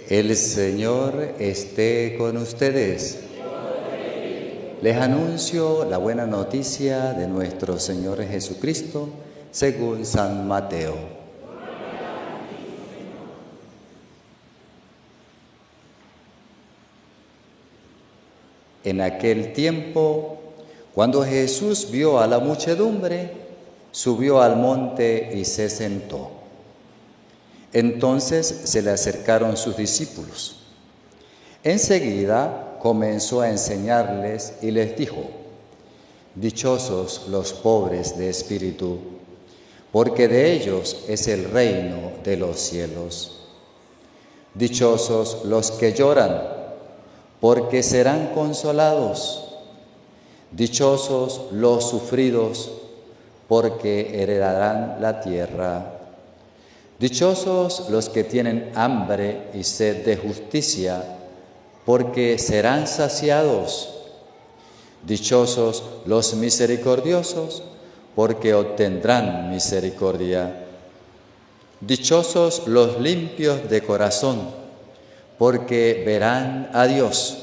El Señor esté con ustedes. Les anuncio la buena noticia de nuestro Señor Jesucristo según San Mateo. En aquel tiempo, cuando Jesús vio a la muchedumbre, subió al monte y se sentó. Entonces se le acercaron sus discípulos. Enseguida comenzó a enseñarles y les dijo: Dichosos los pobres de espíritu, porque de ellos es el reino de los cielos. Dichosos los que lloran, porque serán consolados. Dichosos los sufridos, porque heredarán la tierra. Dichosos los que tienen hambre y sed de justicia, porque serán saciados. Dichosos los misericordiosos, porque obtendrán misericordia. Dichosos los limpios de corazón, porque verán a Dios.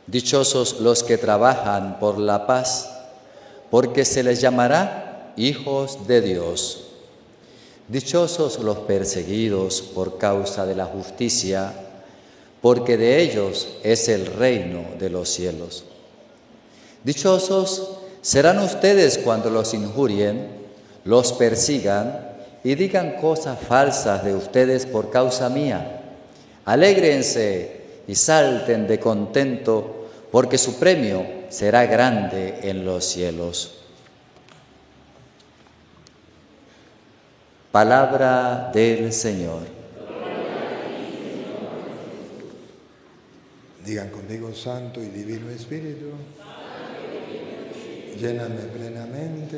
Dichosos los que trabajan por la paz, porque se les llamará hijos de Dios. Dichosos los perseguidos por causa de la justicia, porque de ellos es el reino de los cielos. Dichosos serán ustedes cuando los injurien, los persigan y digan cosas falsas de ustedes por causa mía. Alégrense y salten de contento, porque su premio será grande en los cielos. Palabra del Señor. Digan conmigo: Santo y Divino Espíritu, lléname plenamente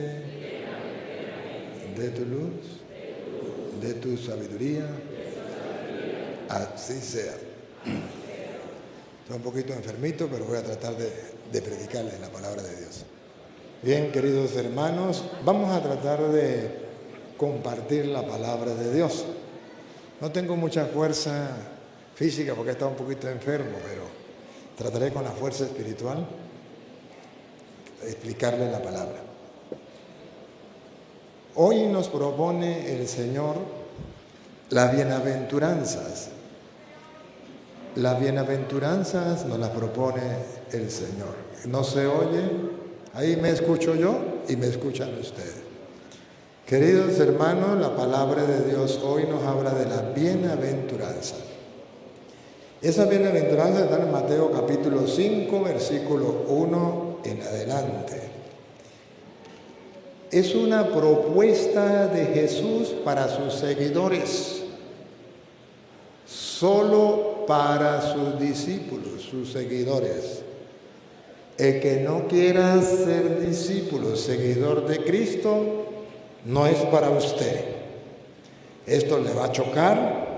de tu luz, de tu sabiduría. Así sea. Estoy un poquito enfermito, pero voy a tratar de predicarles la palabra de Dios. Bien, queridos hermanos, vamos a tratar de compartir la palabra de Dios. No tengo mucha fuerza física porque he estado un poquito enfermo, pero trataré con la fuerza espiritual de explicarles la palabra. Hoy nos propone el Señor las bienaventuranzas. Las bienaventuranzas nos las propone el Señor. No se oye, ahí me escucho yo y me escuchan ustedes. Queridos hermanos, la palabra de Dios hoy nos habla de la bienaventuranza. Esa bienaventuranza está en Mateo capítulo 5, versículo 1 en adelante. Es una propuesta de Jesús para sus seguidores, solo para sus discípulos, sus seguidores. El que no quiera ser discípulo, seguidor de Cristo, no es para usted. Esto le va a chocar,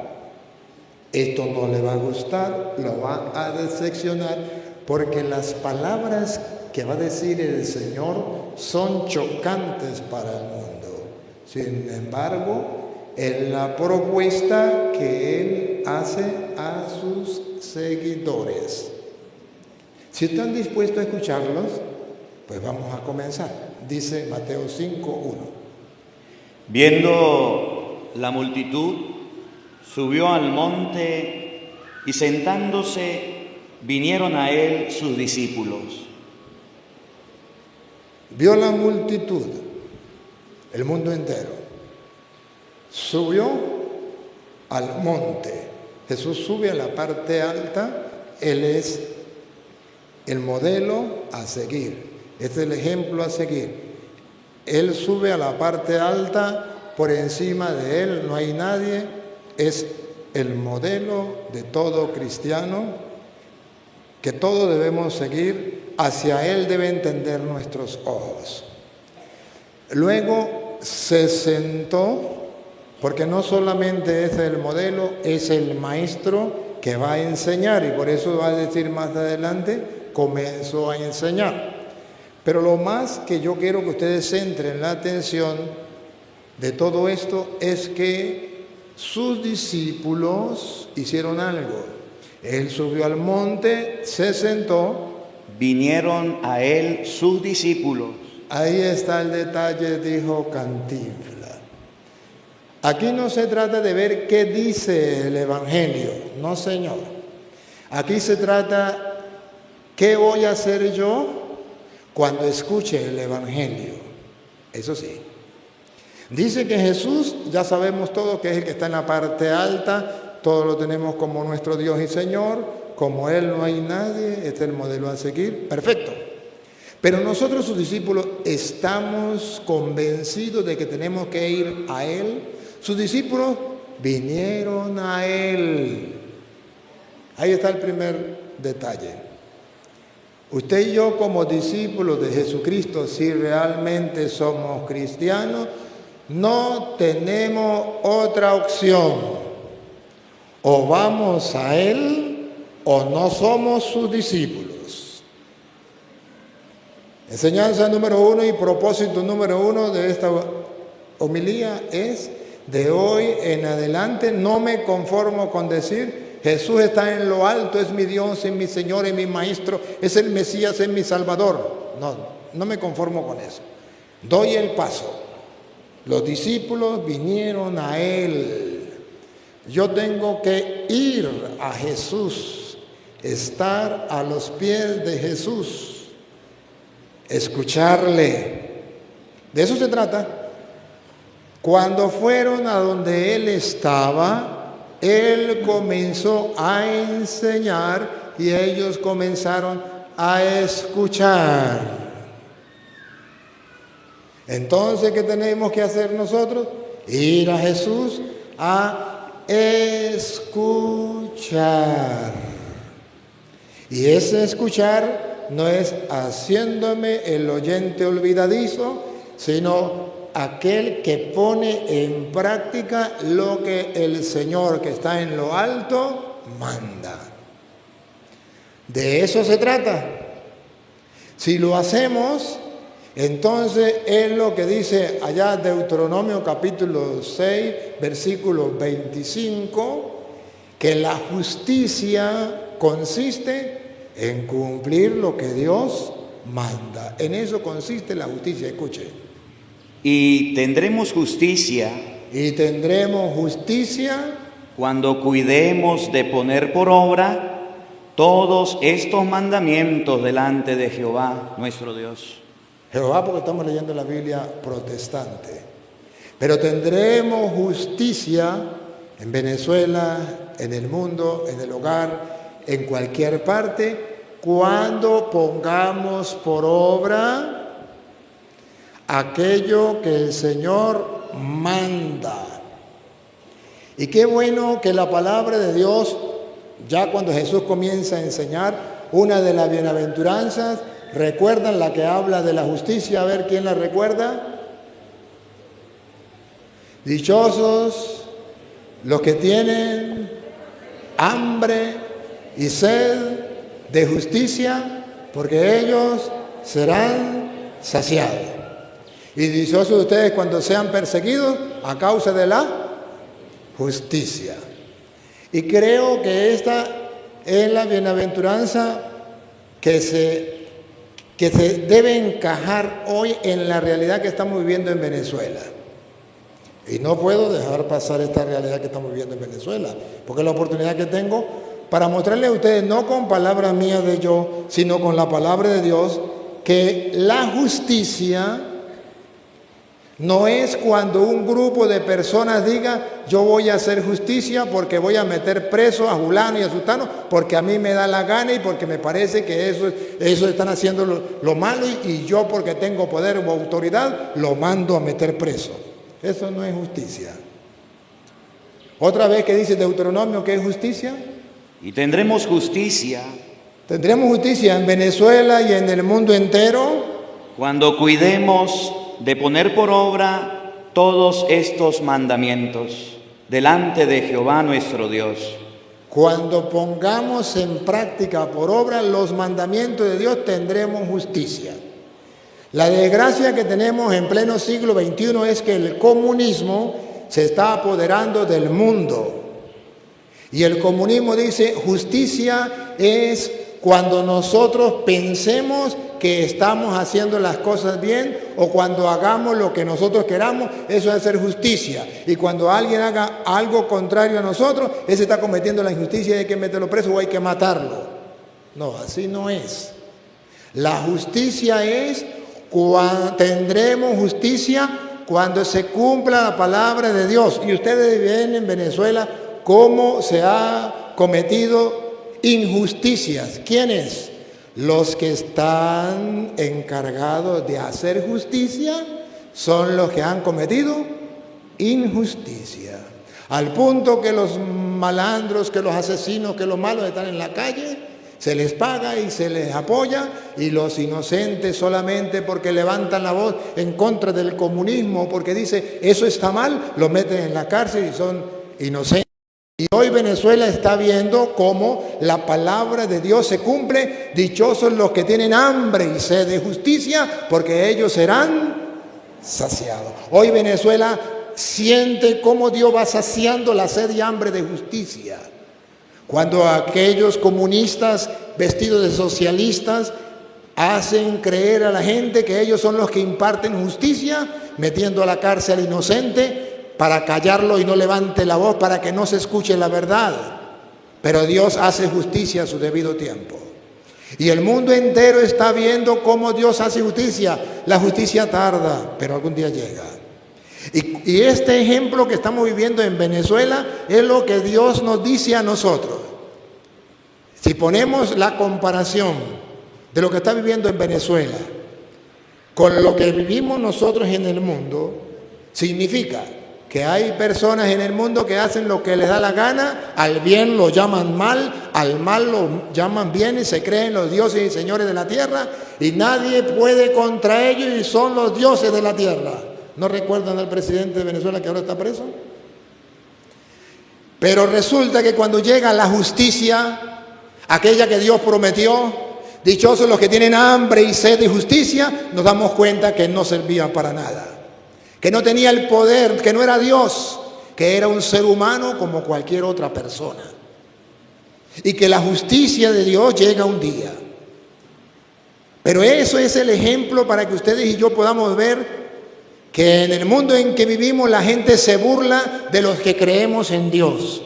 esto no le va a gustar, lo va a decepcionar, porque las palabras que va a decir el Señor son chocantes para el mundo. Sin embargo, es la propuesta que Él hace a sus seguidores. Si están dispuestos a escucharlos, pues vamos a comenzar. Dice Mateo 5:1. Viendo la multitud, subió al monte y sentándose, vinieron a él sus discípulos. Vio la multitud, el mundo entero. Subió al monte. Jesús sube a la parte alta. Él es el modelo a seguir. Es el ejemplo a seguir. Él sube a la parte alta, por encima de Él no hay nadie, es el modelo de todo cristiano que todos debemos seguir, hacia Él deben tender nuestros ojos. Luego se sentó, porque no solamente es el modelo, es el maestro que va a enseñar, y por eso va a decir más adelante, comenzó a enseñar. Pero lo más que yo quiero que ustedes centren la atención de todo esto es que sus discípulos hicieron algo. Él subió al monte, se sentó. Vinieron a él sus discípulos. Ahí está el detalle, dijo Cantinflas. Aquí no se trata de ver qué dice el Evangelio, no señor. Aquí se trata qué voy a hacer yo cuando escuche el Evangelio. Eso sí. Dice que Jesús, ya sabemos todos que es el que está en la parte alta, todos lo tenemos como nuestro Dios y Señor. Como Él no hay nadie, este es el modelo a seguir. Perfecto. Pero nosotros, sus discípulos, estamos convencidos de que tenemos que ir a Él. Sus discípulos vinieron a Él. Ahí está el primer detalle. Usted y yo, como discípulos de Jesucristo, si realmente somos cristianos, no tenemos otra opción. O vamos a Él o no somos sus discípulos. Enseñanza número 1 y propósito número 1 de esta homilía es: de hoy en adelante no me conformo con decir Jesús está en lo alto, es mi Dios, es mi Señor, es mi Maestro, es el Mesías, es mi Salvador. No me conformo con eso. Doy el paso. Los discípulos vinieron a Él. Yo tengo que ir a Jesús. Estar a los pies de Jesús, escucharle. De eso se trata. Cuando fueron a donde Él estaba, Él comenzó a enseñar y ellos comenzaron a escuchar. Entonces, ¿qué tenemos que hacer nosotros? Ir a Jesús a escuchar. Y ese escuchar no es haciéndome el oyente olvidadizo, sino aquel que pone en práctica lo que el Señor que está en lo alto manda. De eso se trata. Si lo hacemos, entonces es lo que dice allá Deuteronomio capítulo 6, versículo 25, que la justicia consiste en cumplir lo que Dios manda. En eso consiste la justicia, escuche. Y tendremos justicia. Y tendremos justicia cuando cuidemos de poner por obra todos estos mandamientos delante de Jehová, nuestro Dios. Jehová, porque estamos leyendo la Biblia protestante. Pero tendremos justicia en Venezuela, en el mundo, en el hogar, en cualquier parte, cuando pongamos por obra aquello que el Señor manda. Y qué bueno que la palabra de Dios, ya cuando Jesús comienza a enseñar una de las bienaventuranzas, ¿recuerdan la que habla de la justicia? A ver, ¿quién la recuerda? Dichosos los que tienen hambre y sed de justicia, porque ellos serán saciados. Y dichosos ustedes cuando sean perseguidos a causa de la justicia. Y creo que esta es la bienaventuranza que se debe encajar hoy en la realidad que estamos viviendo en Venezuela. Y no puedo dejar pasar esta realidad que estamos viviendo en Venezuela, porque es la oportunidad que tengo para mostrarles a ustedes, no con palabras mías de yo, sino con la palabra de Dios, que la justicia no es cuando un grupo de personas diga, yo voy a hacer justicia porque voy a meter preso a fulano y a sutano, porque a mí me da la gana y porque me parece que eso están haciendo lo malo y yo, porque tengo poder o autoridad, lo mando a meter preso. Eso no es justicia. Otra vez que dice Deuteronomio, ¿qué es justicia? Y tendremos justicia. Tendremos justicia en Venezuela y en el mundo entero cuando cuidemos de poner por obra todos estos mandamientos delante de Jehová nuestro Dios. Cuando pongamos en práctica por obra los mandamientos de Dios, tendremos justicia. La desgracia que tenemos en pleno siglo XXI es que el comunismo se está apoderando del mundo. Y el comunismo dice, justicia es cuando nosotros pensemos que estamos haciendo las cosas bien, o cuando hagamos lo que nosotros queramos, eso es hacer justicia. Y cuando alguien haga algo contrario a nosotros, ese está cometiendo la injusticia y hay que meterlo preso o hay que matarlo. No, así no es. La justicia es tendremos justicia cuando se cumpla la palabra de Dios. Y ustedes ven en Venezuela cómo se ha cometido injusticias. ¿Quiénes? Los que están encargados de hacer justicia son los que han cometido injusticia. Al punto que los malandros, que los asesinos, que los malos están en la calle, se les paga y se les apoya, y los inocentes solamente porque levantan la voz en contra del comunismo, porque dice eso está mal, los meten en la cárcel y son inocentes. Y hoy Venezuela está viendo cómo la palabra de Dios se cumple. Dichosos los que tienen hambre y sed de justicia, porque ellos serán saciados. Hoy Venezuela siente cómo Dios va saciando la sed y hambre de justicia. Cuando aquellos comunistas vestidos de socialistas hacen creer a la gente que ellos son los que imparten justicia, metiendo a la cárcel al inocente para callarlo y no levante la voz, para que no se escuche la verdad. Pero Dios hace justicia a su debido tiempo. Y el mundo entero está viendo cómo Dios hace justicia. La justicia tarda, pero algún día llega. Y este ejemplo que estamos viviendo en Venezuela es lo que Dios nos dice a nosotros. Si ponemos la comparación de lo que está viviendo en Venezuela con lo que vivimos nosotros en el mundo, significa que hay personas en el mundo que hacen lo que les da la gana, al bien lo llaman mal, al mal lo llaman bien y se creen los dioses y señores de la tierra, y nadie puede contra ellos y son los dioses de la tierra. ¿No recuerdan al presidente de Venezuela que ahora está preso? Pero resulta que cuando llega la justicia, aquella que Dios prometió, dichosos los que tienen hambre y sed de justicia, nos damos cuenta que no servía para nada. Que no tenía el poder, que no era Dios, que era un ser humano como cualquier otra persona. Y que la justicia de Dios llega un día. Pero eso es el ejemplo para que ustedes y yo podamos ver que en el mundo en que vivimos la gente se burla de los que creemos en Dios.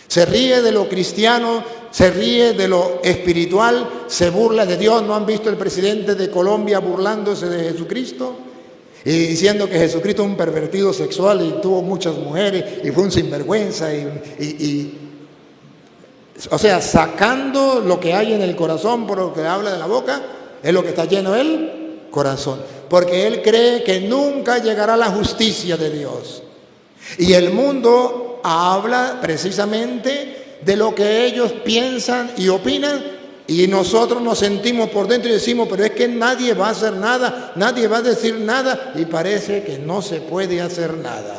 Se ríe de lo cristiano, se ríe de lo espiritual, se burla de Dios. ¿No han visto el presidente de Colombia burlándose de Jesucristo? Y diciendo que Jesucristo es un pervertido sexual y tuvo muchas mujeres y fue un sinvergüenza. O sea, sacando lo que hay en el corazón por lo que habla de la boca, es lo que está lleno el corazón. Porque él cree que nunca llegará la justicia de Dios. Y el mundo habla precisamente de lo que ellos piensan y opinan, y nosotros nos sentimos por dentro y decimos, pero es que nadie va a hacer nada, nadie va a decir nada, y parece que no se puede hacer nada.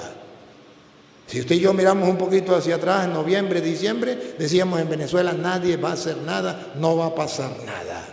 Si usted y yo miramos un poquito hacia atrás, en noviembre, diciembre, decíamos en Venezuela, nadie va a hacer nada, no va a pasar nada.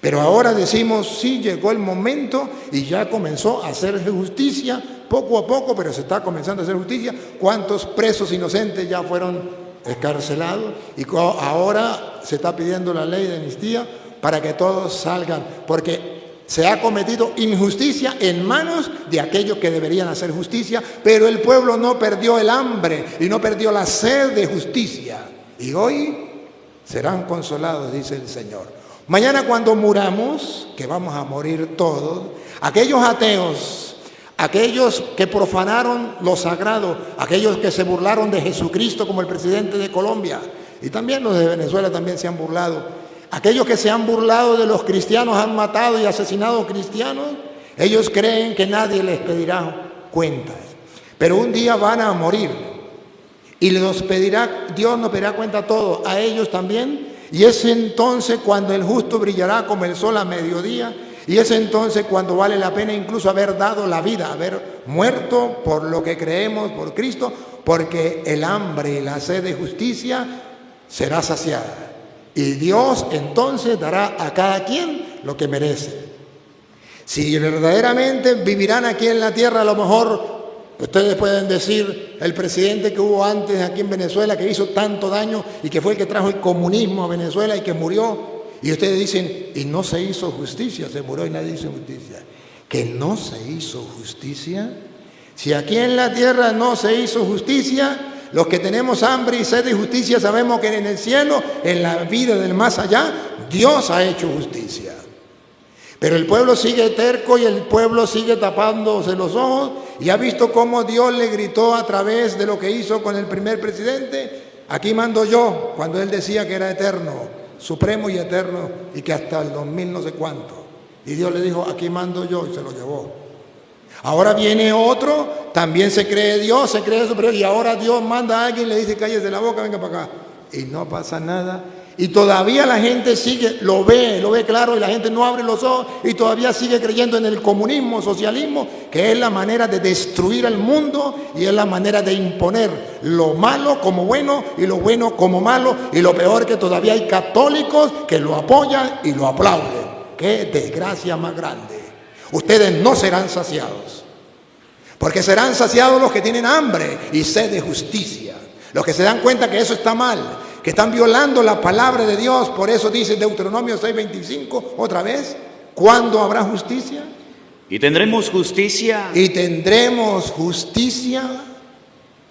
Pero ahora decimos, sí, llegó el momento y ya comenzó a hacer justicia, poco a poco, pero se está comenzando a hacer justicia. ¿Cuántos presos inocentes ya fueron excarcelados? Y ahora se está pidiendo la ley de amnistía para que todos salgan, porque se ha cometido injusticia en manos de aquellos que deberían hacer justicia, pero el pueblo no perdió el hambre y no perdió la sed de justicia. Y hoy serán consolados, dice el Señor. Mañana cuando muramos, que vamos a morir todos, aquellos ateos, aquellos que profanaron lo sagrado, aquellos que se burlaron de Jesucristo como el presidente de Colombia, y también los de Venezuela también se han burlado, aquellos que se han burlado de los cristianos, han matado y asesinado cristianos, ellos creen que nadie les pedirá cuentas, pero un día van a morir y Dios nos pedirá cuenta a todos, a ellos también. Y es entonces cuando el justo brillará como el sol a mediodía, y es entonces cuando vale la pena incluso haber dado la vida, haber muerto por lo que creemos, por Cristo, porque el hambre y la sed de justicia será saciada. Y Dios entonces dará a cada quien lo que merece. Si verdaderamente vivirán aquí en la tierra, a lo mejor Ustedes pueden decir el presidente que hubo antes aquí en Venezuela, que hizo tanto daño y que fue el que trajo el comunismo a Venezuela y que murió. Y ustedes dicen, y no se hizo justicia, se murió y nadie hizo justicia. ¿Que no se hizo justicia? Si aquí en la tierra no se hizo justicia, los que tenemos hambre y sed de justicia sabemos que en el cielo, en la vida del más allá, Dios ha hecho justicia. Pero el pueblo sigue terco y el pueblo sigue tapándose los ojos y ha visto cómo Dios le gritó a través de lo que hizo con el primer presidente: aquí mando yo, cuando él decía que era eterno, supremo y eterno, y que hasta el 2000 no sé cuánto. Y Dios le dijo, aquí mando yo, y se lo llevó. Ahora viene otro, también se cree Dios, se cree superior, y ahora Dios manda a alguien y le dice, cállese la boca, venga para acá. Y no pasa nada. Y todavía la gente sigue, lo ve claro, y la gente no abre los ojos, y todavía sigue creyendo en el comunismo, socialismo, que es la manera de destruir al mundo, y es la manera de imponer lo malo como bueno, y lo bueno como malo, y lo peor que todavía hay católicos que lo apoyan y lo aplauden. ¡Qué desgracia más grande! Ustedes no serán saciados, porque serán saciados los que tienen hambre y sed de justicia, los que se dan cuenta que eso está mal, que están violando la palabra de Dios. Por eso dice Deuteronomio 6:25 otra vez, ¿cuándo habrá justicia? Y tendremos justicia. Y tendremos justicia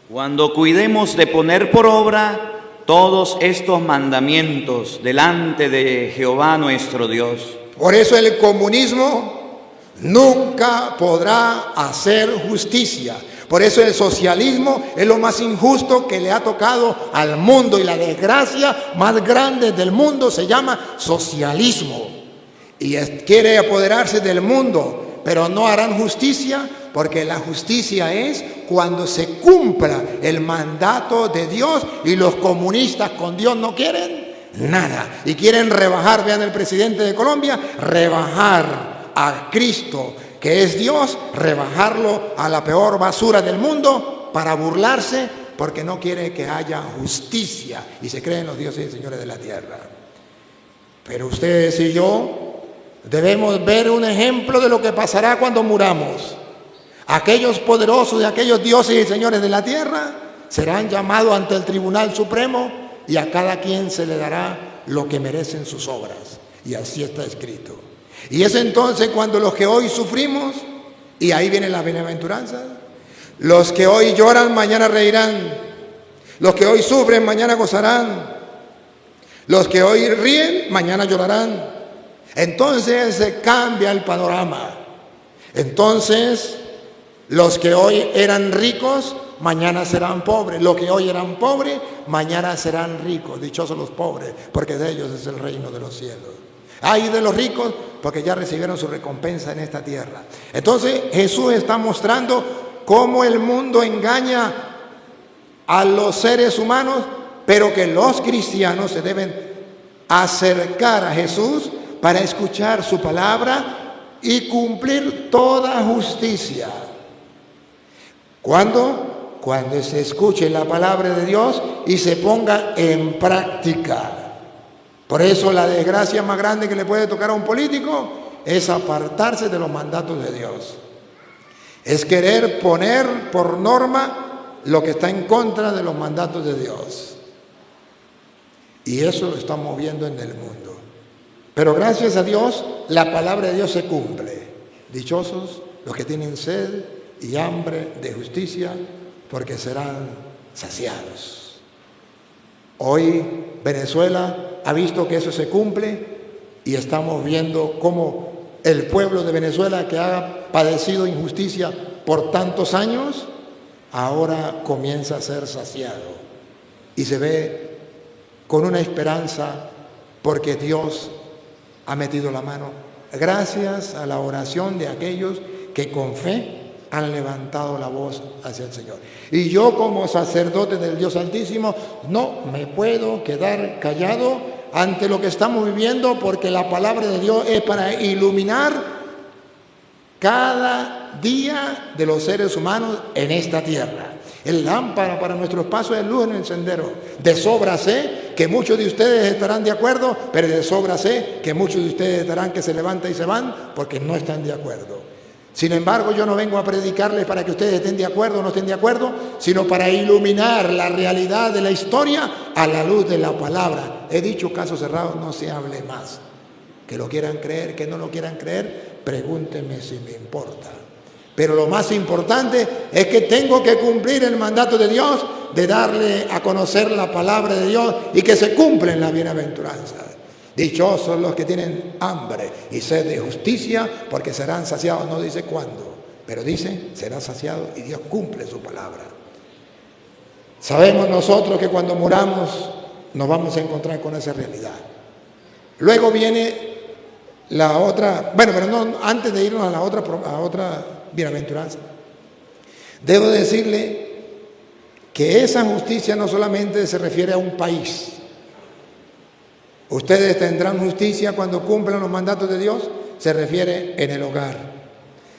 cuando cuidemos de poner por obra todos estos mandamientos delante de Jehová nuestro Dios. Por eso el comunismo nunca podrá hacer justicia. Por eso el socialismo es lo más injusto que le ha tocado al mundo, y la desgracia más grande del mundo se llama socialismo. Y quiere apoderarse del mundo, pero no harán justicia, porque la justicia es cuando se cumpla el mandato de Dios, y los comunistas con Dios no quieren nada y quieren rebajar. Vean el presidente de Colombia, rebajar a Cristo, que es Dios, rebajarlo a la peor basura del mundo para burlarse, porque no quiere que haya justicia y se creen los dioses y señores de la tierra. Pero ustedes y yo debemos ver un ejemplo de lo que pasará cuando muramos. Aquellos poderosos y aquellos dioses y señores de la tierra serán llamados ante el Tribunal Supremo, y a cada quien se le dará lo que merecen sus obras. Y así está escrito. Y es entonces cuando los que hoy sufrimos, y ahí viene la bienaventuranza, los que hoy lloran mañana reirán, los que hoy sufren mañana gozarán, los que hoy ríen mañana llorarán. Entonces se cambia el panorama. Entonces los que hoy eran ricos mañana serán pobres, los que hoy eran pobres mañana serán ricos. Dichosos los pobres, porque de ellos es el reino de los cielos. Ay de los ricos, porque ya recibieron su recompensa en esta tierra. Entonces Jesús está mostrando cómo el mundo engaña a los seres humanos, pero que los cristianos se deben acercar a Jesús para escuchar su palabra y cumplir toda justicia. ¿Cuándo? Cuando se escuche la palabra de Dios y se ponga en práctica. Por eso la desgracia más grande que le puede tocar a un político es apartarse de los mandatos de Dios. Es querer poner por norma lo que está en contra de los mandatos de Dios. Y eso lo estamos viendo en el mundo. Pero gracias a Dios, la palabra de Dios se cumple. Dichosos los que tienen sed y hambre de justicia, porque serán saciados. Hoy Venezuela ha visto que eso se cumple, y estamos viendo cómo el pueblo de Venezuela, que ha padecido injusticia por tantos años, ahora comienza a ser saciado y se ve con una esperanza, porque Dios ha metido la mano gracias a la oración de aquellos que con fe han levantado la voz hacia el Señor. Y yo, como sacerdote del Dios Altísimo, no me puedo quedar callado ante lo que estamos viviendo, porque la palabra de Dios es para iluminar cada día de los seres humanos en esta tierra. El lámpara para nuestros pasos es luz en el sendero. De sobra sé que muchos de ustedes estarán de acuerdo, pero de sobra sé que muchos de ustedes estarán que se levantan y se van porque no están de acuerdo. Sin embargo, yo no vengo a predicarles para que ustedes estén de acuerdo o no estén de acuerdo, sino para iluminar la realidad de la historia a la luz de la palabra. He dicho caso cerrado, no se hable más. Que lo quieran creer, que no lo quieran creer, pregúntenme si me importa. Pero lo más importante es que tengo que cumplir el mandato de Dios de darle a conocer la palabra de Dios y que se cumplen las bienaventuranzas. Dichosos los que tienen hambre y sed de justicia, porque serán saciados. No dice cuándo, pero dice será saciado, y Dios cumple su palabra. Sabemos nosotros que cuando muramos nos vamos a encontrar con esa realidad. Luego viene la otra, pero no, antes de irnos a otra bienaventuranza, debo decirle que esa justicia no solamente se refiere a un país. Ustedes tendrán justicia cuando cumplan los mandatos de Dios. Se refiere en el hogar,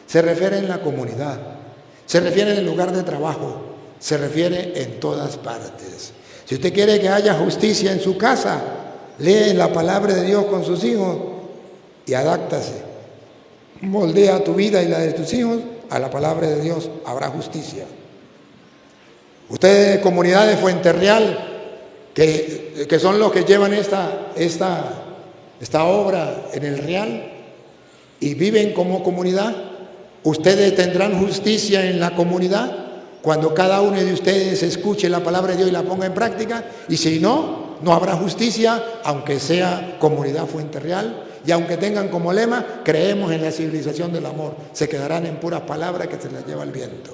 se refiere en la comunidad, se refiere en el lugar de trabajo, se refiere en todas partes. Si usted quiere que haya justicia en su casa, lee la palabra de Dios con sus hijos y adáptase. Moldea tu vida y la de tus hijos a la palabra de Dios, habrá justicia. Ustedes, comunidad de Fuenterreal, que son los que llevan esta obra en el Real y viven como comunidad, ustedes tendrán justicia en la comunidad cuando cada uno de ustedes escuche la palabra de Dios y la ponga en práctica. Y si no, no habrá justicia, aunque sea comunidad Fuenterreal y aunque tengan como lema, creemos en la civilización del amor. Se quedarán en puras palabras que se las lleva el viento.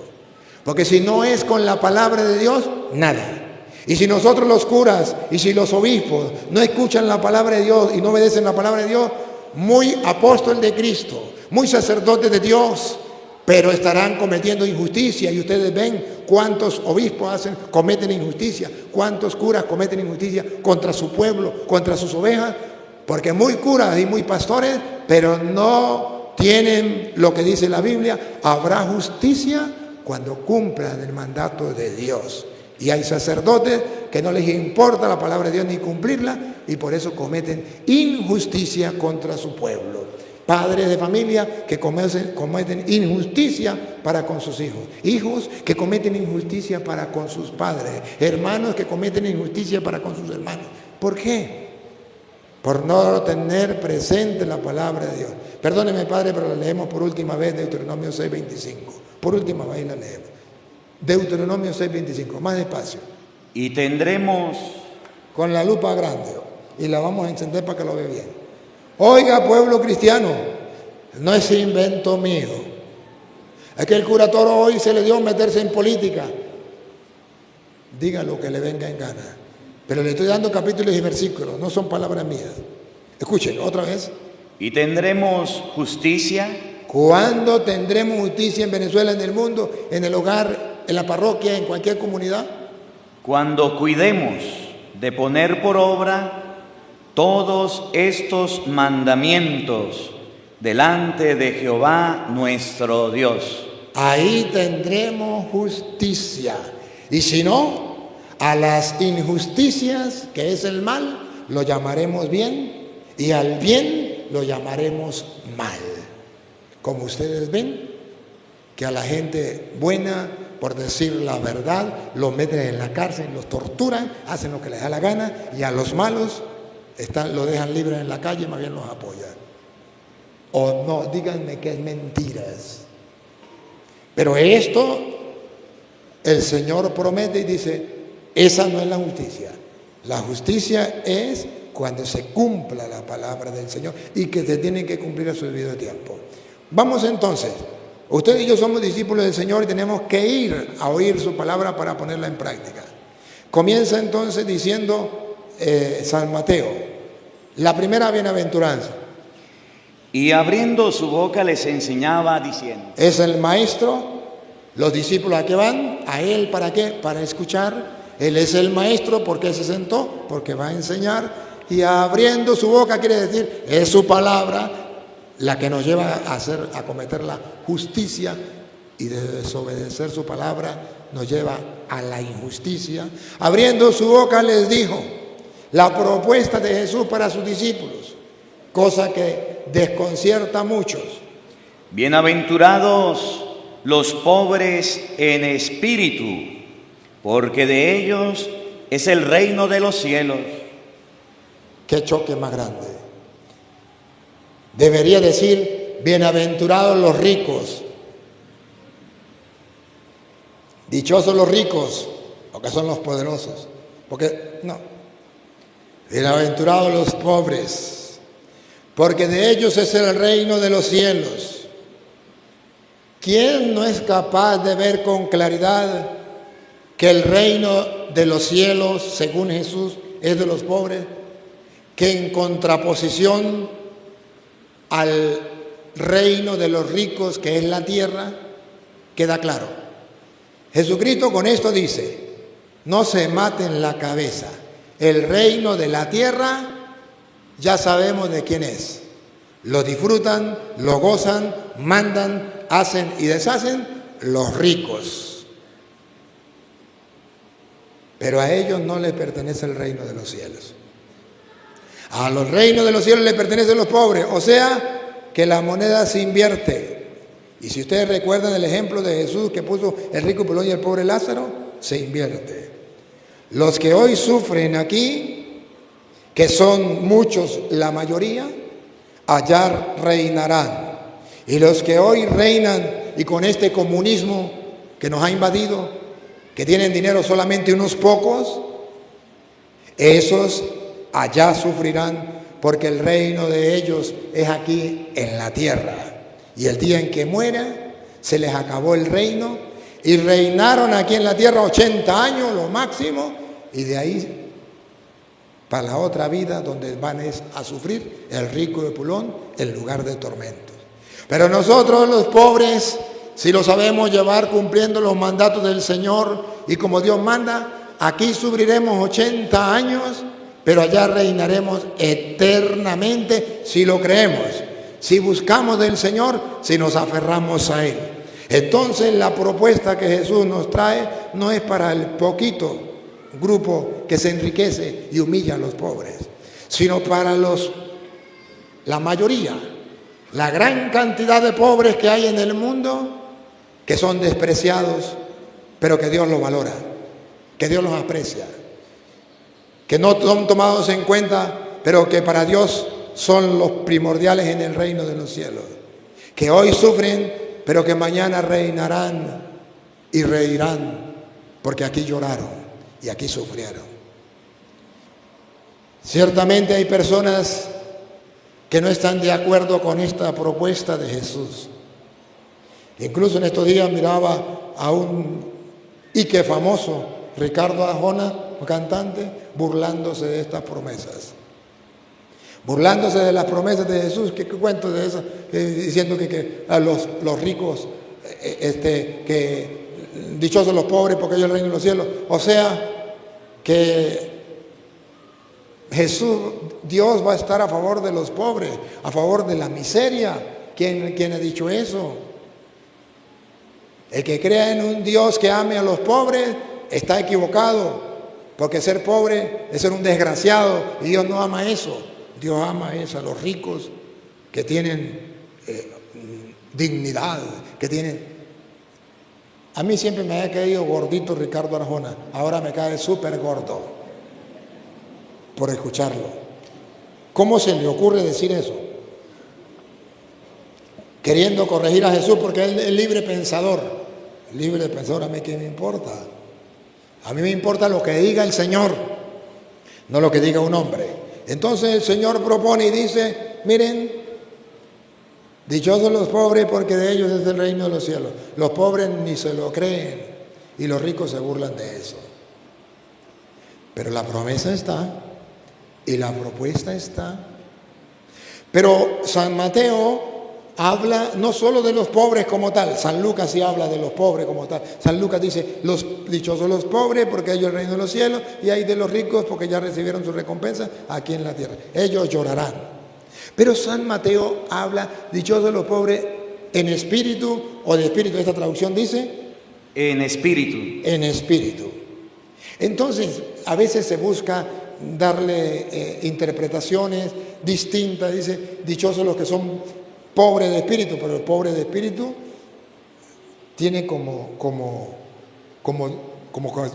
Porque si no es con la palabra de Dios, nada. Y si nosotros los curas y si los obispos no escuchan la palabra de Dios y no obedecen la palabra de Dios, muy apóstol de Cristo, muy sacerdote de Dios, pero estarán cometiendo injusticia. Y ustedes ven cuántos obispos cometen injusticia, cuántos curas cometen injusticia contra su pueblo, contra sus ovejas, porque muy curas y muy pastores, pero no tienen lo que dice la Biblia. Habrá justicia cuando cumplan el mandato de Dios. Y hay sacerdotes que no les importa la palabra de Dios ni cumplirla, y por eso cometen injusticia contra su pueblo. Padres de familia que cometen injusticia para con sus hijos. Hijos que cometen injusticia para con sus padres. Hermanos que cometen injusticia para con sus hermanos. ¿Por qué? Por no tener presente la palabra de Dios. Perdóneme, Padre, pero la leemos por última vez, Deuteronomio 6:25. Por última vez la leemos. Deuteronomio 6:25, más despacio. Y tendremos con la lupa grande y la vamos a encender para que lo vea bien. Oiga, pueblo cristiano, no es invento mío. Es que el cura Toro hoy se le dio meterse en política. Diga lo que le venga en gana. Pero le estoy dando capítulos y versículos, no son palabras mías. Escuchen otra vez. Y tendremos justicia. ¿Cuándo tendremos justicia en Venezuela, en el mundo, en el hogar, en la parroquia, en cualquier comunidad? Cuando cuidemos de poner por obra todos estos mandamientos delante de Jehová nuestro Dios. Ahí tendremos justicia. Y si no, a las injusticias, que es el mal, lo llamaremos bien, y al bien lo llamaremos mal. Como ustedes ven, que a la gente buena, por decir la verdad, los meten en la cárcel, los torturan, hacen lo que les da la gana, y a los malos lo dejan libres en la calle, más bien los apoyan. O no, díganme que es mentiras. Pero esto, el Señor promete y dice, esa no es la justicia. La justicia es cuando se cumpla la palabra del Señor y que se tiene que cumplir a su debido tiempo. Vamos entonces, usted y yo somos discípulos del Señor y tenemos que ir a oír su palabra para ponerla en práctica. Comienza entonces diciendo San Mateo, la primera bienaventuranza. Y abriendo su boca les enseñaba diciendo. Es el maestro, los discípulos a qué van, a él para qué, para escuchar. Él es el maestro, ¿por qué se sentó? Porque va a enseñar. Y abriendo su boca quiere decir, es su palabra la que nos lleva a cometer la justicia, y de desobedecer su palabra nos lleva a la injusticia. Abriendo su boca les dijo la propuesta de Jesús para sus discípulos, cosa que desconcierta a muchos. Bienaventurados los pobres en espíritu, porque de ellos es el reino de los cielos. Qué choque más grande. Debería decir, bienaventurados los ricos. Dichosos los ricos, porque son los poderosos. Porque, no. Bienaventurados los pobres, porque de ellos es el reino de los cielos. ¿Quién no es capaz de ver con claridad que el reino de los cielos, según Jesús, es de los pobres? Que en contraposición al reino de los ricos, que es la tierra, queda claro. Jesucristo con esto dice, no se maten la cabeza. El reino de la tierra ya sabemos de quién es. Lo disfrutan, lo gozan, mandan, hacen y deshacen los ricos. Pero a ellos no les pertenece el reino de los cielos. A los reinos de los cielos les pertenecen los pobres. O sea, que la moneda se invierte. Y si ustedes recuerdan el ejemplo de Jesús que puso el rico Pulón y el pobre Lázaro, se invierte. Los que hoy sufren aquí, que son muchos, la mayoría, allá reinarán. Y los que hoy reinan y con este comunismo que nos ha invadido, que tienen dinero solamente unos pocos, esos allá sufrirán porque el reino de ellos es aquí en la tierra. Y el día en que muera, se les acabó el reino y reinaron aquí en la tierra 80 años, lo máximo, y de ahí para la otra vida donde van a sufrir el rico de Pulón en lugar de tormentos. Pero nosotros los pobres, si lo sabemos llevar cumpliendo los mandatos del Señor y como Dios manda, aquí sufriremos 80 años, pero allá reinaremos eternamente si lo creemos, si buscamos del Señor, si nos aferramos a Él. Entonces la propuesta que Jesús nos trae no es para el poquito grupo que se enriquece y humilla a los pobres, sino para la mayoría, la gran cantidad de pobres que hay en el mundo, que son despreciados, pero que Dios los valora, que Dios los aprecia, que no son tomados en cuenta, pero que para Dios son los primordiales en el reino de los cielos, que hoy sufren, pero que mañana reinarán y reirán, porque aquí lloraron y aquí sufrieron. Ciertamente hay personas que no están de acuerdo con esta propuesta de Jesús. Incluso en estos días miraba a un Ike famoso, Ricardo Arjona, un cantante, burlándose de estas promesas. Burlándose de las promesas de Jesús. ¿Qué cuento de eso? Diciendo que a los ricos, que dichosos los pobres porque ellos el reino de los cielos. O sea, que Jesús, Dios va a estar a favor de los pobres, a favor de la miseria. ¿Quién ha dicho eso? El que crea en un Dios que ame a los pobres está equivocado, porque ser pobre es ser un desgraciado y Dios no ama eso. Dios ama eso, a los ricos que tienen dignidad, que tienen... A mí siempre me ha caído gordito Ricardo Arjona, ahora me cae súper gordo por escucharlo. ¿Cómo se le ocurre decir eso? Queriendo corregir a Jesús porque él es libre pensador. Libre pensador, ¿a mí qué me importa? A mí me importa lo que diga el Señor, no lo que diga un hombre. Entonces el Señor propone y dice, miren, dichosos los pobres porque de ellos es el reino de los cielos. Los pobres ni se lo creen y los ricos se burlan de eso. Pero la promesa está y la propuesta está. Pero San Mateo habla no solo de los pobres como tal, San Lucas sí habla de los pobres como tal. San Lucas dice, los dichosos los pobres porque ellos el reino de los cielos, y hay de los ricos porque ya recibieron su recompensa aquí en la tierra. Ellos llorarán. Pero San Mateo habla, dichosos los pobres en espíritu, o de espíritu, esta traducción dice, en espíritu. En espíritu. Entonces, a veces se busca darle interpretaciones distintas. Dice, dichosos los que son pobre de espíritu, pero el pobre de espíritu tiene como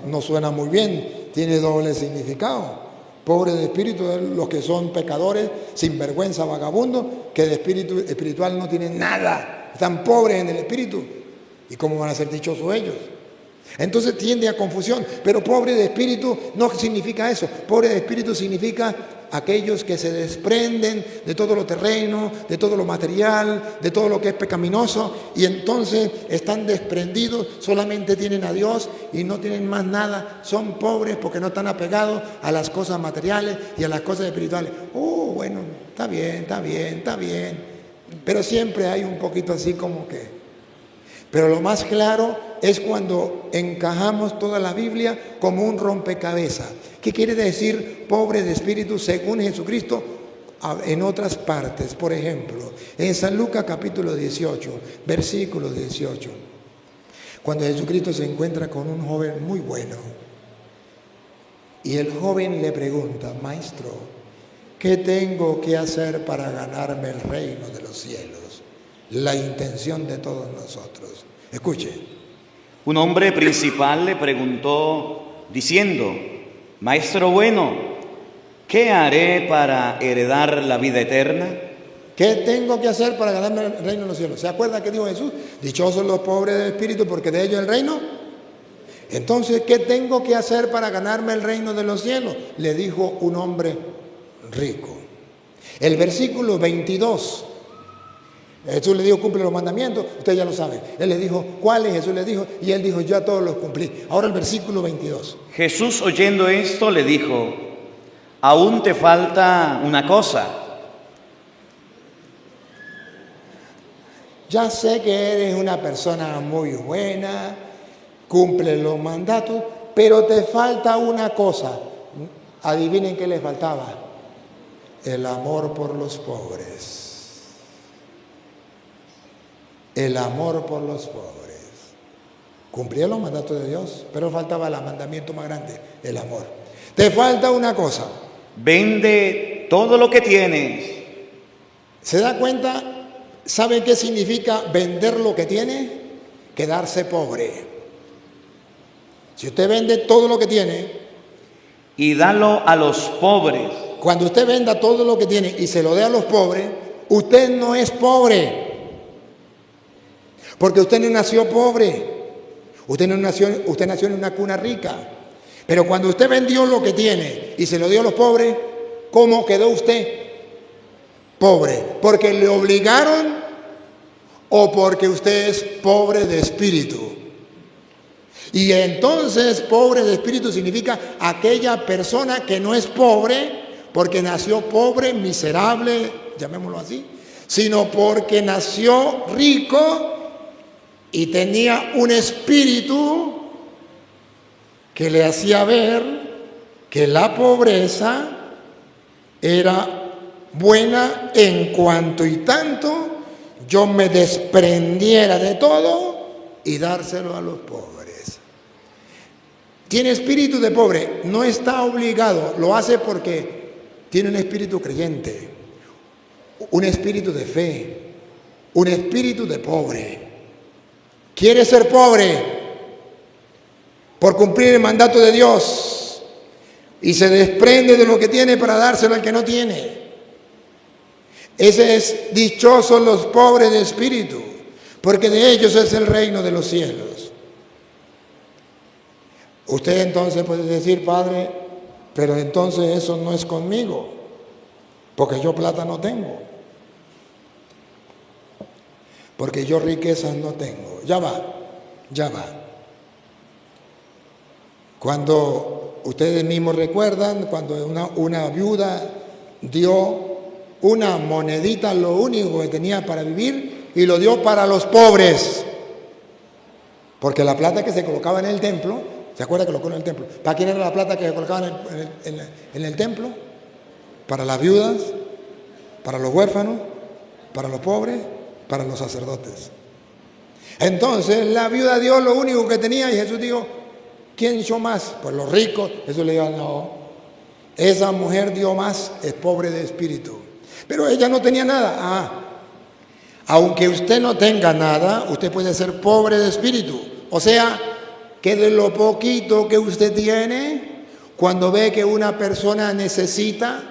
no suena muy bien, tiene doble significado. Pobre de espíritu es los que son pecadores, sinvergüenza, vagabundos, que de espíritu espiritual no tienen nada, están pobres en el espíritu. ¿Y cómo van a ser dichosos ellos? Entonces tiende a confusión, pero pobre de espíritu no significa eso. Pobre de espíritu significa aquellos que se desprenden de todo lo terreno, de todo lo material, de todo lo que es pecaminoso, y entonces están desprendidos, solamente tienen a Dios y no tienen más nada. Son pobres porque no están apegados a las cosas materiales y a las cosas espirituales. Bueno, está bien, está bien, está bien. Pero siempre hay un poquito así como que... Pero lo más claro es cuando encajamos toda la Biblia como un rompecabezas. ¿Qué quiere decir pobre de espíritu según Jesucristo en otras partes? Por ejemplo, en San Lucas capítulo 18, versículo 18. Cuando Jesucristo se encuentra con un joven muy bueno. Y el joven le pregunta, maestro, ¿qué tengo que hacer para ganarme el reino de los cielos? La intención de todos nosotros. Escuche. Un hombre principal le preguntó diciendo, Maestro bueno, ¿qué haré para heredar la vida eterna? ¿Qué tengo que hacer para ganarme el reino de los cielos? ¿Se acuerda que dijo Jesús? Dichosos los pobres de espíritu, porque de ellos el reino. Entonces, ¿qué tengo que hacer para ganarme el reino de los cielos? Le dijo un hombre rico. El versículo 22. Jesús le dijo, cumple los mandamientos, usted ya lo sabe. Él le dijo, ¿cuáles? Jesús le dijo, y él dijo, ya todos los cumplí. Ahora el versículo 22. Jesús, oyendo esto, le dijo, aún te falta una cosa. Ya sé que eres una persona muy buena, cumple los mandatos, pero te falta una cosa. Adivinen qué le faltaba. El amor por los pobres. El amor por los pobres. Cumplía los mandatos de Dios, pero faltaba el mandamiento más grande, el amor. Te falta una cosa. Vende todo lo que tienes. ¿Se da cuenta? ¿Sabe qué significa vender lo que tiene? Quedarse pobre. Si usted vende todo lo que tiene, y dalo a los pobres. Cuando usted venda todo lo que tiene y se lo dé a los pobres, usted no es pobre. Porque usted no nació pobre, usted nació en una cuna rica. Pero cuando usted vendió lo que tiene y se lo dio a los pobres, ¿cómo quedó usted? Pobre. ¿Porque le obligaron o porque usted es pobre de espíritu? Y entonces pobre de espíritu significa aquella persona que no es pobre porque nació pobre, miserable, llamémoslo así, sino porque nació rico y tenía un espíritu que le hacía ver que la pobreza era buena en cuanto y tanto yo me desprendiera de todo y dárselo a los pobres. Tiene espíritu de pobre, no está obligado, lo hace porque tiene un espíritu creyente, un espíritu de fe, un espíritu de pobre. Quiere ser pobre por cumplir el mandato de Dios y se desprende de lo que tiene para dárselo al que no tiene. Ese es dichosos los pobres de espíritu, porque de ellos es el reino de los cielos. Usted entonces puede decir, Padre, pero entonces eso no es conmigo, porque yo plata no tengo. Porque yo riquezas no tengo. Ya va. Cuando ustedes mismos recuerdan, cuando una viuda dio una monedita, lo único que tenía para vivir, y lo dio para los pobres. Porque la plata que se colocaba en el templo, ¿se acuerda que lo colocó en el templo? ¿Para quién era la plata que se colocaba en el templo? Para las viudas, para los huérfanos, para los pobres, para los sacerdotes. Entonces la viuda dio lo único que tenía y Jesús dijo, ¿quién dio más? Pues los ricos. Jesús le dijo, no, esa mujer dio más, es pobre de espíritu. Pero ella no tenía nada. Aunque usted no tenga nada, usted puede ser pobre de espíritu. O sea, que de lo poquito que usted tiene, cuando ve que una persona necesita,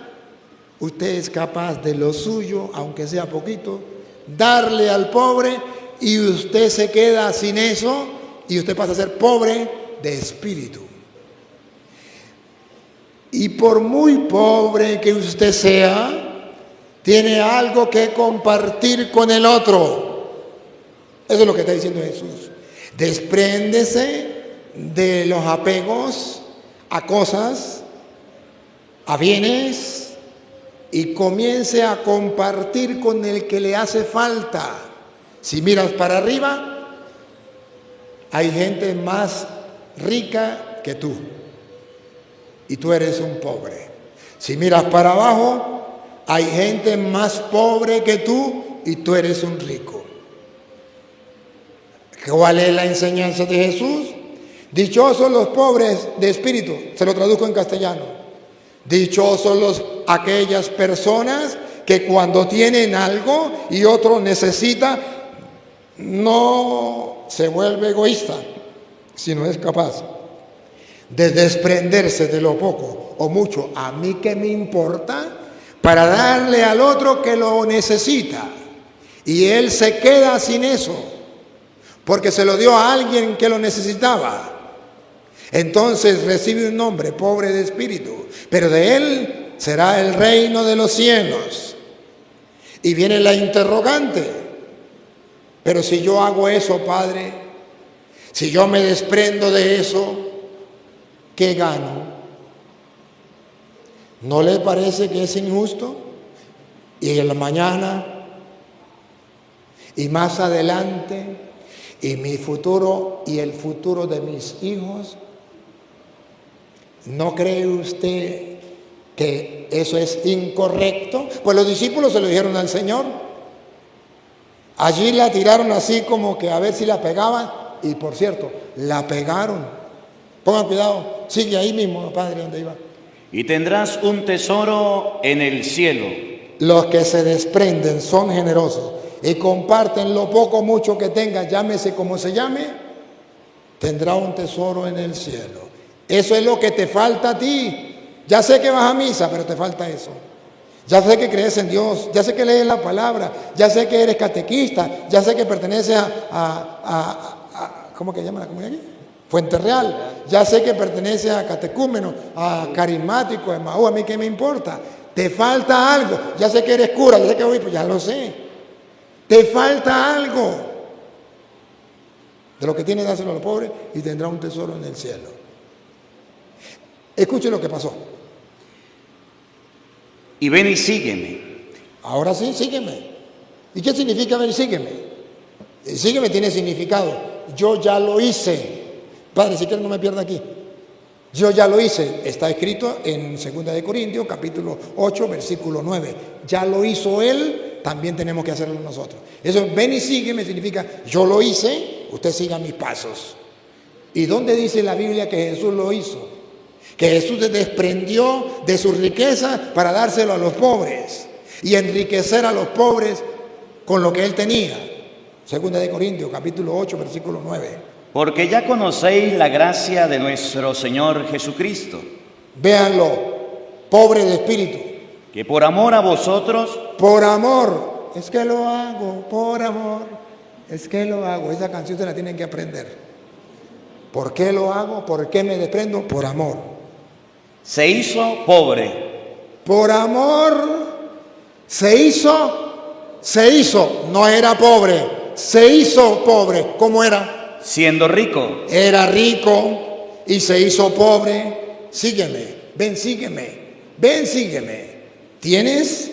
usted es capaz de lo suyo, aunque sea poquito, darle al pobre, y usted se queda sin eso y usted pasa a ser pobre de espíritu. Y por muy pobre que usted sea, tiene algo que compartir con el otro. Eso es lo que está diciendo Jesús. Despréndese de los apegos a cosas, a bienes, y comience a compartir con el que le hace falta. Si miras para arriba, hay gente más rica que tú, y tú eres un pobre. Si miras para abajo, hay gente más pobre que tú, y tú eres un rico. ¿Cuál es la enseñanza de Jesús? Dichosos los pobres de espíritu, se lo traduzco en castellano. Dichosos aquellas personas que cuando tienen algo y otro necesita, no se vuelve egoísta, sino es capaz de desprenderse de lo poco o mucho, a mí que me importa, para darle al otro que lo necesita. Y él se queda sin eso, porque se lo dio a alguien que lo necesitaba. Entonces recibe un nombre, pobre de espíritu, pero de él será el reino de los cielos. Y viene la interrogante: pero si yo hago eso, Padre, si yo me desprendo de eso, ¿qué gano? ¿No le parece que es injusto? Y en la mañana, y más adelante, y mi futuro y el futuro de mis hijos, ¿no cree usted que eso es incorrecto? Pues los discípulos se lo dijeron al Señor. Allí la tiraron así como que a ver si la pegaban, y por cierto, la pegaron. Pongan cuidado, sigue ahí mismo, Padre, donde iba. Y tendrás un tesoro en el cielo. Los que se desprenden son generosos y comparten lo poco o mucho que tengan, llámese como se llame, tendrá un tesoro en el cielo. Eso es lo que te falta a ti. Ya sé que vas a misa, pero te falta eso. Ya sé que crees en Dios, ya sé que lees la palabra, ya sé que eres catequista, ya sé que perteneces a ¿cómo que llama la comunidad aquí? Fuente Real. Ya sé que perteneces a catecúmeno, a carismático, a Emaú. A mí qué me importa. Te falta algo. Ya sé que eres cura, ya sé que obispo, ya lo sé. Te falta algo. De lo que tienes, dáselo a los pobres y tendrá un tesoro en el cielo. Escuche lo que pasó. Y ven y sígueme. Ahora sí, sígueme. ¿Y qué significa ven y sígueme? Sígueme tiene significado. Yo ya lo hice. Padre, si quieres no me pierda aquí. Yo ya lo hice. Está escrito en 2 de Corintios, capítulo 8, versículo 9. Ya lo hizo Él, también tenemos que hacerlo nosotros. Eso, ven y sígueme, significa yo lo hice, usted siga mis pasos. ¿Y dónde dice la Biblia que Jesús lo hizo? Que Jesús se desprendió de su riqueza para dárselo a los pobres y enriquecer a los pobres con lo que Él tenía. 2 de Corintios, capítulo 8, versículo 9. Porque ya conocéis la gracia de nuestro Señor Jesucristo. Véanlo, pobre de espíritu. Que por amor a vosotros. Por amor. Es que lo hago, por amor. Es que lo hago. Esa canción se la tienen que aprender. ¿Por qué lo hago? ¿Por qué me desprendo? Por amor. Se hizo pobre. Por amor se hizo. No era pobre. Se hizo pobre. ¿Cómo era? Siendo rico. Era rico y se hizo pobre. Sígueme, ven, sígueme, ven, sígueme. ¿Tienes?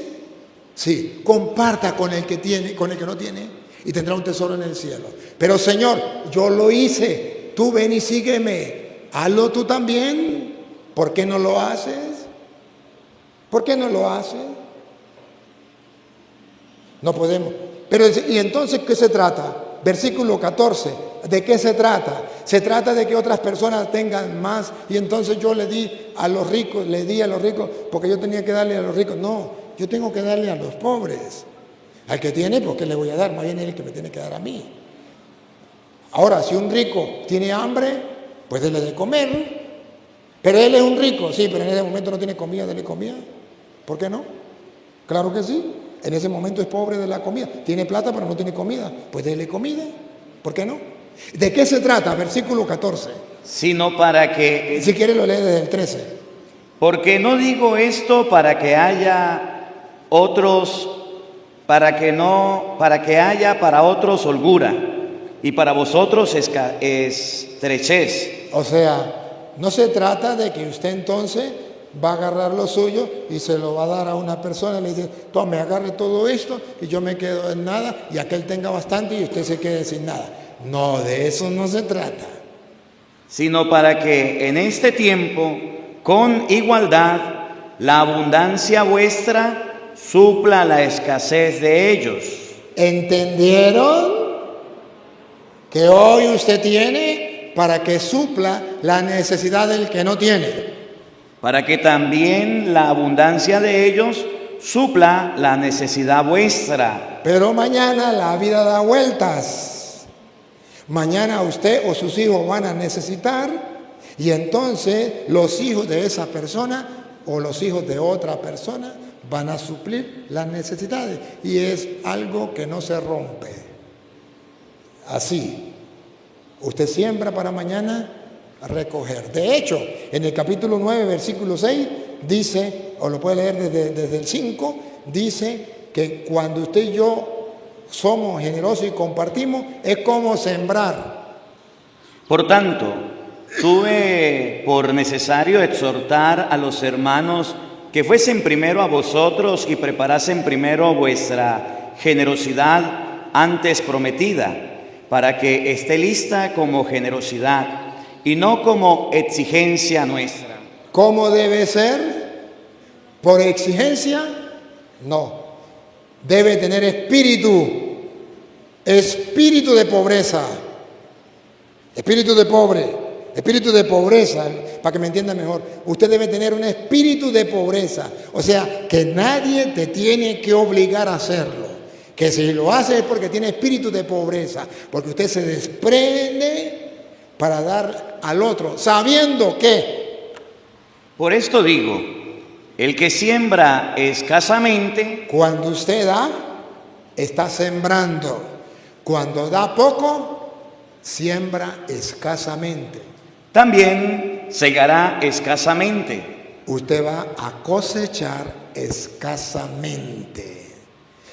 Sí, comparta con el que tiene, con el que no tiene, y tendrá un tesoro en el cielo. Pero Señor, yo lo hice, tú ven y sígueme. Hazlo tú también. ¿Por qué no lo haces? ¿Por qué no lo haces? No podemos. Pero, ¿y entonces qué se trata? Versículo 14. ¿De qué se trata? Se trata de que otras personas tengan más, y entonces yo le di a los ricos, porque yo tenía que darle a los ricos. No, yo tengo que darle a los pobres. Al que tiene, ¿por qué le voy a dar? Más bien es el que me tiene que dar a mí. Ahora, si un rico tiene hambre, pues déle de comer. Pero él es un rico, sí, pero en ese momento no tiene comida, déle comida. ¿Por qué no? Claro que sí. En ese momento es pobre de la comida. Tiene plata, pero no tiene comida. Pues déle comida. ¿Por qué no? ¿De qué se trata? Versículo 14. Sino para que... Si quiere lo lee desde el 13. Porque no digo esto para que haya otros, para que haya para otros holgura y para vosotros estrechez. O sea, no se trata de que usted entonces va a agarrar lo suyo y se lo va a dar a una persona y le dice, tome, agarre todo esto y yo me quedo en nada y aquel tenga bastante y usted se quede sin nada. No, de eso no se trata. Sino para que en este tiempo, con igualdad, la abundancia vuestra supla la escasez de ellos. ¿Entendieron? Que hoy usted tiene para que supla la necesidad del que no tiene. Para que también la abundancia de ellos supla la necesidad vuestra. Pero mañana la vida da vueltas. Mañana usted o sus hijos van a necesitar y entonces los hijos de esa persona o los hijos de otra persona van a suplir las necesidades. Y es algo que no se rompe. Así. Usted siembra para mañana recoger. De hecho, en el capítulo 9, versículo 6, dice, o lo puede leer desde el 5, dice que cuando usted y yo somos generosos y compartimos, es como sembrar. Por tanto, tuve por necesario exhortar a los hermanos que fuesen primero a vosotros y preparasen primero vuestra generosidad antes prometida, para que esté lista como generosidad y no como exigencia nuestra. ¿Cómo debe ser? ¿Por exigencia? No. Debe tener espíritu de pobreza, espíritu de pobreza, para que me entienda mejor. Usted debe tener un espíritu de pobreza, o sea, que nadie te tiene que obligar a hacerlo. Que si lo hace es porque tiene espíritu de pobreza, porque usted se desprende para dar al otro, sabiendo que... Por esto digo, el que siembra escasamente... Cuando usted da, está sembrando. Cuando da poco, siembra escasamente. También segará escasamente. Usted va a cosechar escasamente.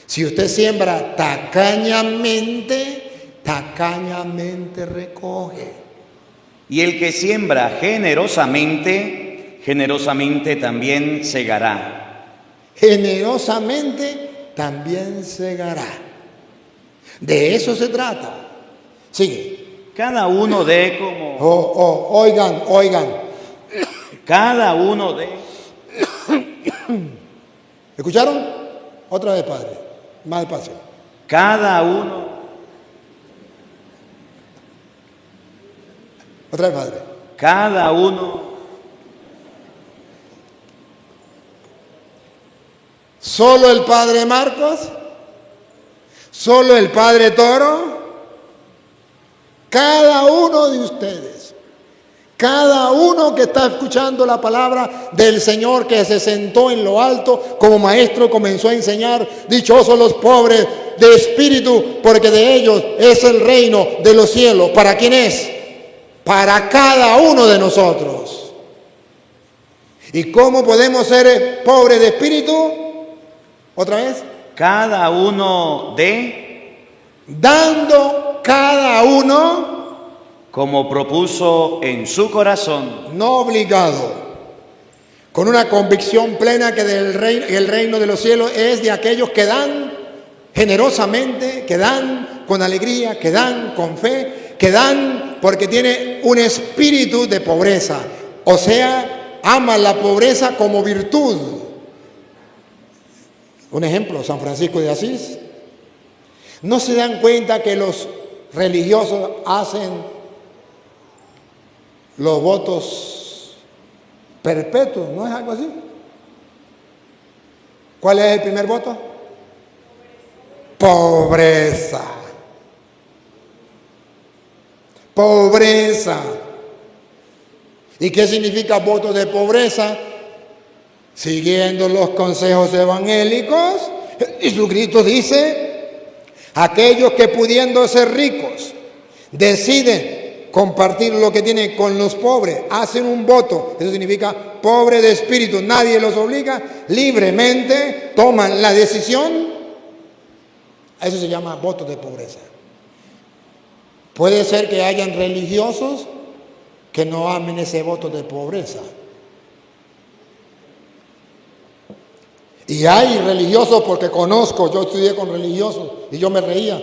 Si usted siembra tacañamente, tacañamente recoge. Y el que siembra generosamente, generosamente también segará. Generosamente también segará. De eso se trata. Sigue. Cada uno dé como... Oigan. Cada uno dé... ¿Escucharon? Otra vez, Padre. Más despacio. Cada uno... Otra vez, Padre. Cada uno... Solo el Padre Marcos, solo el Padre Toro, cada uno de ustedes, cada uno que está escuchando la palabra del Señor que se sentó en lo alto como maestro comenzó a enseñar, dichosos los pobres de espíritu, porque de ellos es el reino de los cielos. ¿Para quién es? Para cada uno de nosotros. ¿Y cómo podemos ser pobres de espíritu? ¿Otra vez? Cada uno dé... Dando cada uno... como propuso en su corazón. No obligado. Con una convicción plena que el reino de los cielos es de aquellos que dan generosamente, que dan con alegría, que dan con fe, que dan porque tiene un espíritu de pobreza. O sea, aman la pobreza como virtud. Un ejemplo, San Francisco de Asís. ¿No se dan cuenta que los religiosos hacen los votos perpetuos? ¿No es algo así? ¿Cuál es el primer voto? Pobreza. Pobreza. ¿Y qué significa voto de pobreza? Siguiendo los consejos evangélicos, Jesucristo dice, aquellos que pudiendo ser ricos, deciden compartir lo que tienen con los pobres, hacen un voto, eso significa pobre de espíritu, nadie los obliga, libremente toman la decisión, eso se llama voto de pobreza. Puede ser que hayan religiosos que no amen ese voto de pobreza. Y hay religiosos, porque conozco, yo estudié con religiosos y yo me reía.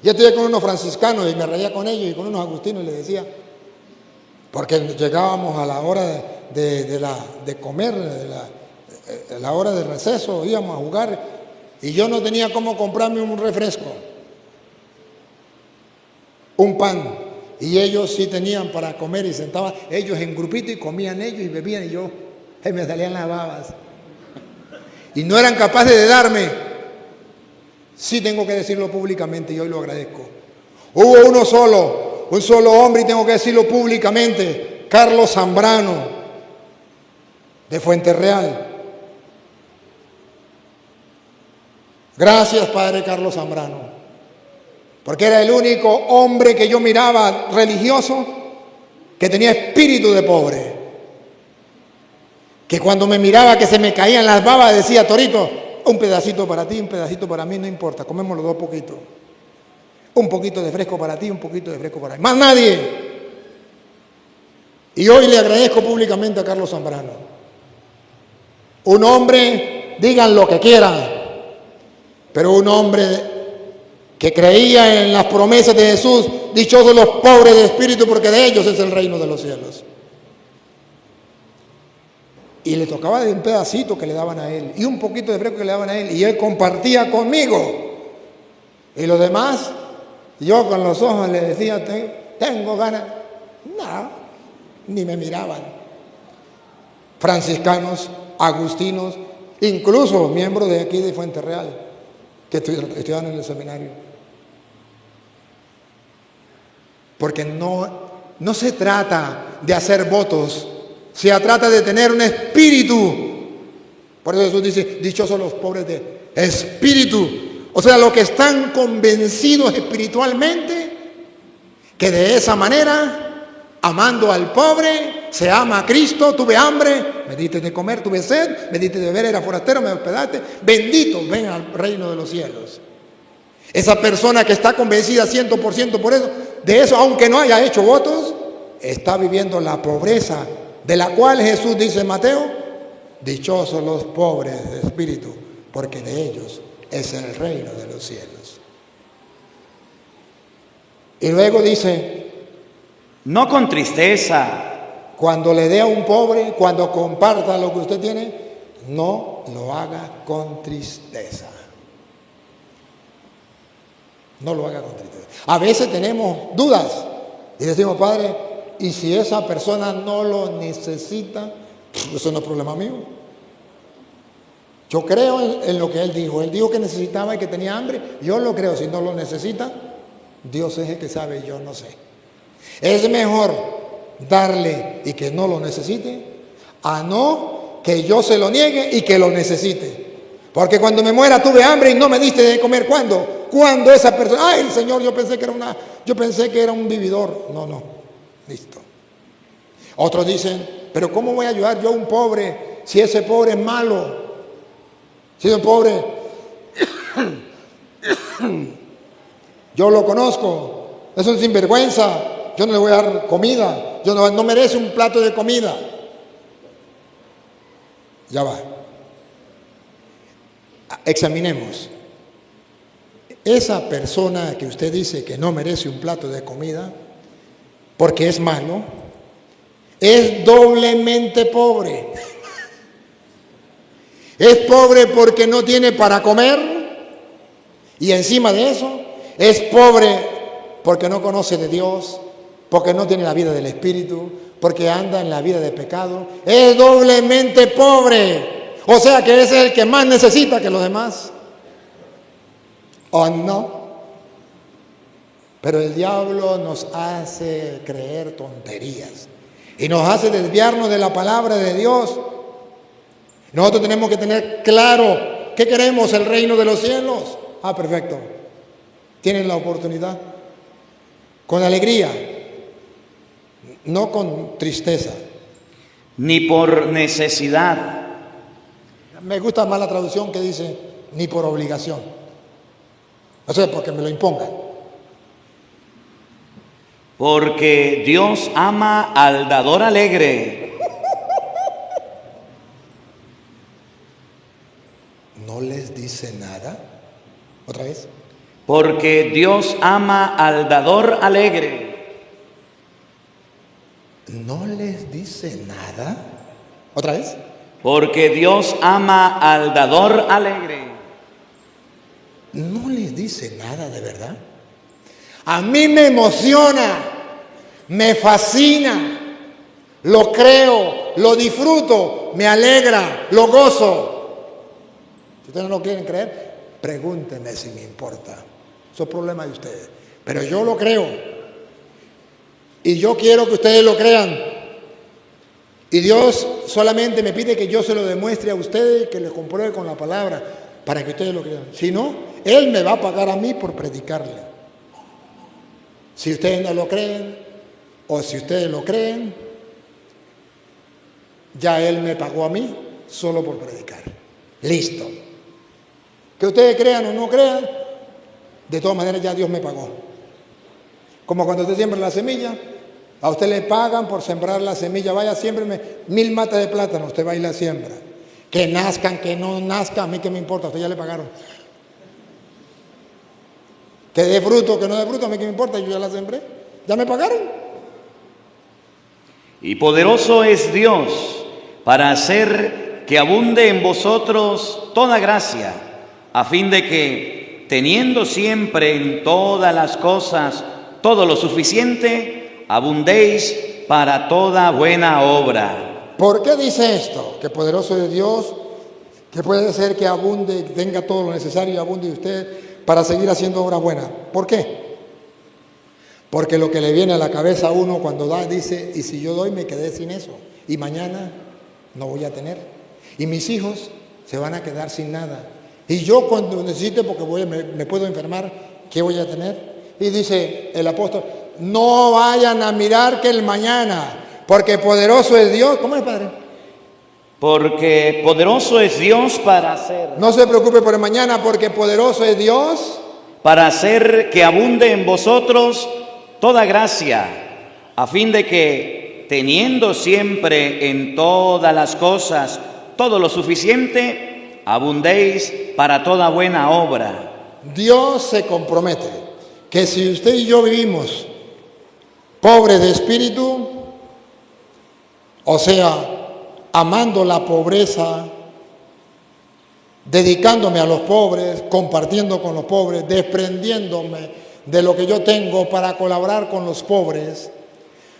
Yo estudié con unos franciscanos y me reía con ellos y con unos agustinos y les decía, porque llegábamos a la hora de comer, la hora de receso, íbamos a jugar y yo no tenía cómo comprarme un refresco, un pan, y ellos sí tenían para comer y sentaban ellos en grupito y comían ellos y bebían y yo, me salían las babas. Y no eran capaces de darme. Sí tengo que decirlo públicamente y hoy lo agradezco. Hubo un solo hombre y tengo que decirlo públicamente, Carlos Zambrano, de Fuenterreal. Gracias, Padre Carlos Zambrano, porque era el único hombre que yo miraba religioso que tenía espíritu de pobre. Que cuando me miraba que se me caían las babas decía, Torito, un pedacito para ti, un pedacito para mí, no importa, comemos los dos poquitos. Un poquito de fresco para ti, un poquito de fresco para mí. Más nadie. Y hoy le agradezco públicamente a Carlos Zambrano. Un hombre, digan lo que quieran, pero un hombre que creía en las promesas de Jesús, dichosos los pobres de espíritu, porque de ellos es el reino de los cielos. Y le tocaba de un pedacito que le daban a él y un poquito de fresco que le daban a él y él compartía conmigo. Y los demás, yo con los ojos le decía, tengo ganas. No, ni me miraban. Franciscanos, agustinos, incluso miembros de aquí de Fuenterreal, que estudiaban en el seminario. Porque no se trata de hacer votos, se trata de tener un espíritu. Por eso Jesús dice, dichosos los pobres de espíritu. O sea, los que están convencidos espiritualmente que de esa manera, amando al pobre, se ama a Cristo. Tuve hambre, me diste de comer, tuve sed, me diste de beber, era forastero, me hospedaste. Bendito, ven al reino de los cielos. Esa persona que está convencida 100% por eso, de eso, aunque no haya hecho votos, está viviendo la pobreza, de la cual Jesús dice en Mateo, dichosos los pobres de espíritu, porque de ellos es el reino de los cielos. Y luego dice, no con tristeza. Cuando le dé a un pobre, cuando comparta lo que usted tiene, no lo haga con tristeza. No lo haga con tristeza. A veces tenemos dudas y decimos, Padre, y si esa persona no lo necesita, eso no es problema mío. Yo creo en lo que Él dijo. Él dijo que necesitaba y que tenía hambre. Yo lo creo. Si no lo necesita, Dios es el que sabe, yo no sé. Es mejor darle y que no lo necesite, a no que yo se lo niegue y que lo necesite. Porque cuando me muera tuve hambre y no me diste de comer. ¿Cuándo? Cuando esa persona, ay, Señor, yo pensé que era un vividor. No. Listo. Otros dicen, pero ¿cómo voy a ayudar yo a un pobre si ese pobre es malo? Si es un pobre, yo lo conozco, es un sinvergüenza, yo no le voy a dar comida, no merece un plato de comida. Ya va. Examinemos. Esa persona que usted dice que no merece un plato de comida, porque es malo, es doblemente pobre. Es pobre porque no tiene para comer y encima de eso es pobre porque no conoce de Dios, porque no tiene la vida del Espíritu, porque anda en la vida de pecado. Es doblemente pobre. O sea que ese es el que más necesita que los demás. ¿O no? Pero el diablo nos hace creer tonterías y nos hace desviarnos de la palabra de Dios. Nosotros tenemos que tener claro qué queremos, el reino de los cielos. Ah, perfecto. Tienen la oportunidad. Con alegría, no con tristeza. Ni por necesidad. Me gusta más la traducción que dice, ni por obligación. O sea, porque me lo impongan. Porque Dios ama al dador alegre. ¿No les dice nada? ¿Otra vez? Porque Dios ama al dador alegre. ¿No les dice nada? ¿Otra vez? Porque Dios ama al dador alegre. ¿No les dice nada de verdad? A mí me emociona, me fascina, lo creo, lo disfruto, me alegra, lo gozo. Si ustedes no lo quieren creer, pregúntenme si me importa. Eso es problema de ustedes. Pero yo lo creo. Y yo quiero que ustedes lo crean. Y Dios solamente me pide que yo se lo demuestre a ustedes, que les compruebe con la palabra, para que ustedes lo crean. Si no, Él me va a pagar a mí por predicarle. Si ustedes no lo creen, o si ustedes lo creen, ya Él me pagó a mí solo por predicar. Listo. Que ustedes crean o no crean, de todas maneras ya Dios me pagó. Como cuando usted siembra la semilla, a usted le pagan por sembrar la semilla. Vaya, siémbreme 1000 matas de plátano, usted va y la siembra. Que nazcan, que no nazcan, a mí qué me importa, a usted ya le pagaron. Que dé fruto, que no dé fruto, a mí qué me importa, yo ya la sembré, ya me pagaron. Y poderoso es Dios para hacer que abunde en vosotros toda gracia, a fin de que, teniendo siempre en todas las cosas todo lo suficiente, abundéis para toda buena obra. ¿Por qué dice esto? Que poderoso es Dios, que puede hacer que abunde, que tenga todo lo necesario y abunde usted para seguir haciendo obra buena. ¿Por qué? Porque lo que le viene a la cabeza a uno cuando da, dice, y si yo doy me quedé sin eso, y mañana no voy a tener, y mis hijos se van a quedar sin nada, y yo cuando necesite, porque me puedo enfermar, ¿qué voy a tener? Y dice el apóstol, no vayan a mirar que el mañana, porque poderoso es Dios. ¿Cómo es, Padre? Porque poderoso es Dios para hacer. No se preocupe por el mañana, porque poderoso es Dios para hacer que abunde en vosotros toda gracia, a fin de que, teniendo siempre en todas las cosas todo lo suficiente, abundéis para toda buena obra. Dios se compromete que si usted y yo vivimos pobres de espíritu, o sea, amando la pobreza, dedicándome a los pobres, compartiendo con los pobres, desprendiéndome de lo que yo tengo para colaborar con los pobres,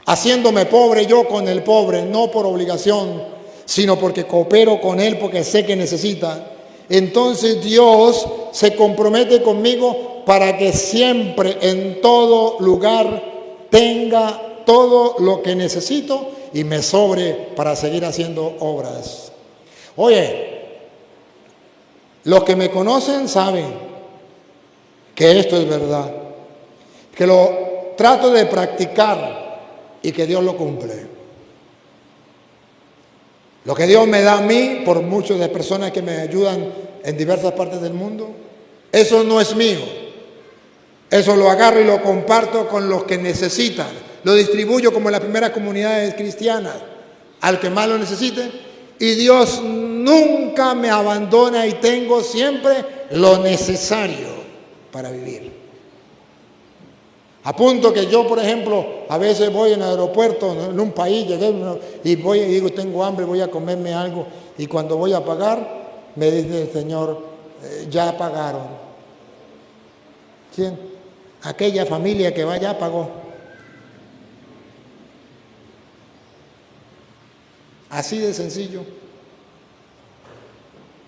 haciéndome pobre yo con el pobre, no por obligación, sino porque coopero con él porque sé que necesita. Entonces Dios se compromete conmigo para que siempre, en todo lugar, tenga todo lo que necesito y me sobre para seguir haciendo obras. Oye, los que me conocen saben que esto es verdad, que lo trato de practicar y que Dios lo cumple. Lo que Dios me da a mí, por muchas de personas que me ayudan en diversas partes del mundo, eso no es mío. Eso lo agarro y lo comparto con los que necesitan. Lo distribuyo como en las primeras comunidades cristianas, al que más lo necesite. Y Dios nunca me abandona y tengo siempre lo necesario para vivir. A punto que yo, por ejemplo, a veces voy en el aeropuerto, en un país, llegué y voy y digo, tengo hambre, voy a comerme algo. Y cuando voy a pagar, me dice el Señor, ya pagaron. ¿Quién? Aquella familia que va ya pagó. Así de sencillo.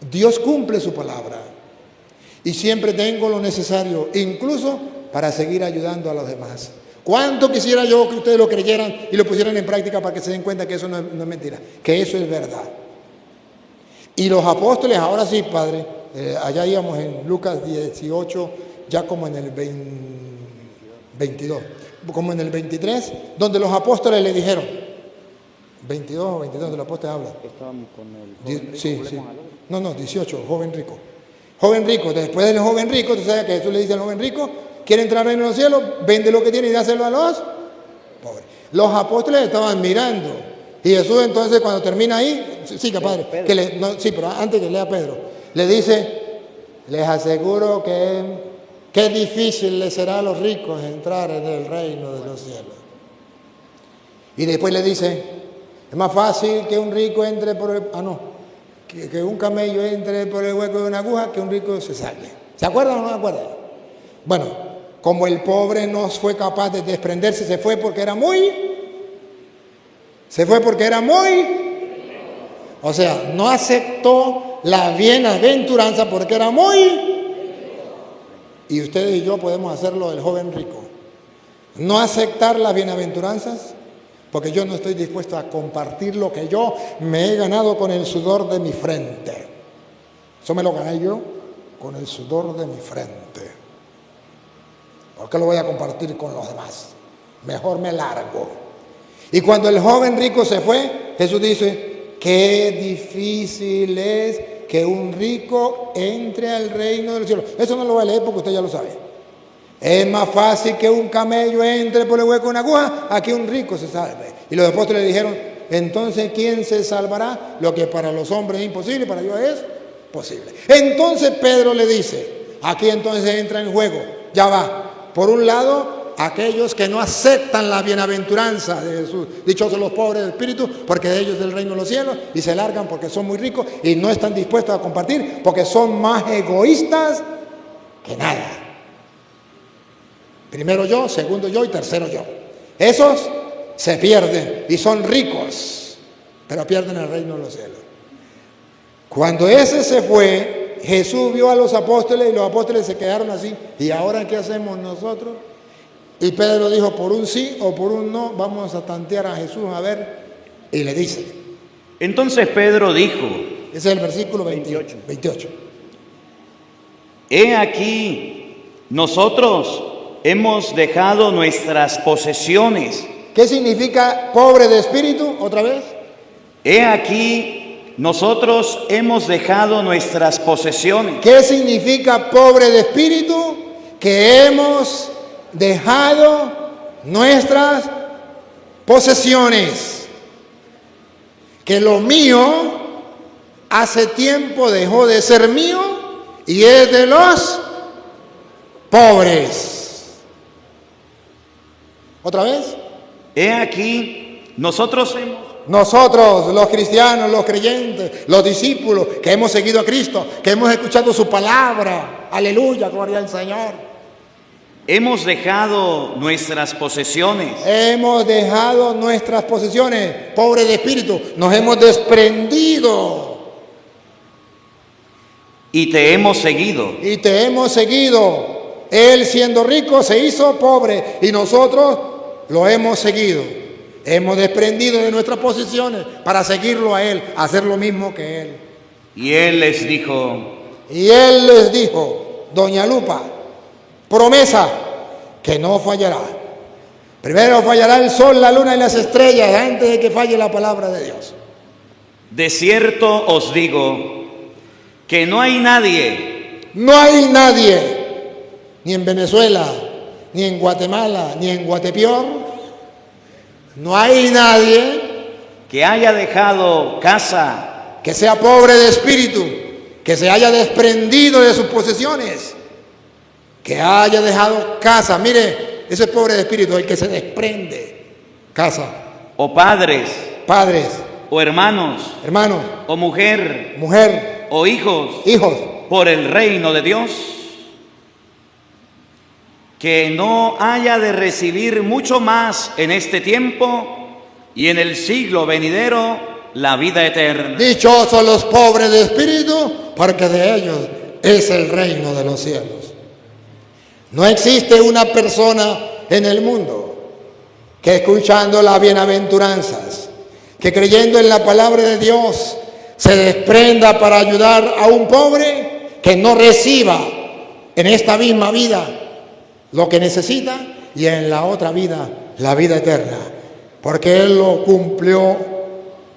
Dios cumple su palabra. y siempre tengo lo necesario, incluso para seguir ayudando a los demás. ¿Cuánto quisiera yo que ustedes lo creyeran y lo pusieran en práctica para que se den cuenta que eso no es mentira, que eso es verdad? Y los apóstoles, ahora sí, Padre, allá íbamos en Lucas 18, ya como en el 22, como en el 23, donde los apóstoles le dijeron, 22 o 22 donde los apóstoles hablan. Estábamos con el joven rico, Sí. No, 18, joven rico. Joven rico, después del joven rico, tú sabes que Jesús le dice al joven rico, quiere entrar al reino de los cielos, vende lo que tiene y dáselo a los pobres. Los apóstoles estaban mirando. Y Jesús entonces cuando termina ahí, siga Padre, pero antes que lea Pedro, le dice, les aseguro que difícil les será a los ricos entrar en el reino de los cielos. Y después le dice, es más fácil que un rico entre por el... que un camello entre por el hueco de una aguja que un rico se salve. ¿Se acuerdan o no se acuerdan? Bueno, como el pobre no fue capaz de desprenderse, se fue porque era muy... O sea, no aceptó la bienaventuranza porque era muy... Y ustedes y yo podemos hacerlo del joven rico. No aceptar las bienaventuranzas porque yo no estoy dispuesto a compartir lo que yo me he ganado con el sudor de mi frente. Eso me lo gané yo con el sudor de mi frente. ¿Por qué lo voy a compartir con los demás? Mejor me largo. Y cuando el joven rico se fue, Jesús dice, qué difícil es que un rico entre al reino de los cielos. Eso no lo voy a leer porque usted ya lo sabe. Es más fácil que un camello entre por el hueco de una aguja a que un rico se salve. Y los apóstoles le dijeron, entonces ¿quién se salvará? Lo que para los hombres es imposible, para Dios es posible. Entonces Pedro le dice, aquí entonces entra en juego, ya va. Por un lado, aquellos que no aceptan la bienaventuranza de Jesús, dichosos los pobres de espíritu, porque de ellos es el reino de los cielos, y se largan porque son muy ricos y no están dispuestos a compartir porque son más egoístas que nada. Primero yo, segundo yo y tercero yo. Esos se pierden y son ricos, pero pierden el reino de los cielos. Cuando ese se fue, Jesús vio a los apóstoles y los apóstoles se quedaron así. ¿Y ahora qué hacemos nosotros? Y Pedro dijo, por un sí o por un no, vamos a tantear a Jesús a ver. Y le dice. Entonces Pedro dijo. Ese es el versículo 28. He aquí, nosotros hemos dejado nuestras posesiones. ¿Qué significa pobre de espíritu? Otra vez. He aquí, nosotros hemos dejado nuestras posesiones. ¿Qué significa pobre de espíritu? Que hemos dejado nuestras posesiones. Que lo mío hace tiempo dejó de ser mío y es de los pobres. ¿Otra vez? He aquí, nosotros los cristianos, los creyentes, los discípulos que hemos seguido a Cristo, que hemos escuchado su palabra, aleluya, gloria al Señor. Hemos dejado nuestras posesiones. Hemos dejado nuestras posesiones, pobre de espíritu, nos hemos desprendido. Y te hemos seguido. Y te hemos seguido. Él siendo rico se hizo pobre y nosotros lo hemos seguido. Hemos desprendido de nuestras posesiones para seguirlo a Él, hacer lo mismo que Él. Y Él les dijo, doña Lupa, promesa que no fallará. Primero fallará el sol, la luna y las estrellas antes de que falle la palabra de Dios. De cierto os digo que no hay nadie, ni en Venezuela, ni en Guatemala, ni en Guatepeor, no hay nadie que haya dejado casa, que sea pobre de espíritu, que se haya desprendido de sus posesiones, que haya dejado casa. Mire, ese pobre de espíritu, el que se desprende, casa. O padres, o hermanos, o mujer, o hijos, por el reino de Dios, que no haya de recibir mucho más en este tiempo y en el siglo venidero la vida eterna. Dichosos los pobres de espíritu, porque de ellos es el reino de los cielos. No existe una persona en el mundo que escuchando las bienaventuranzas, que creyendo en la palabra de Dios, se desprenda para ayudar a un pobre que no reciba en esta misma vida lo que necesita y en la otra vida, la vida eterna, porque Él lo cumplió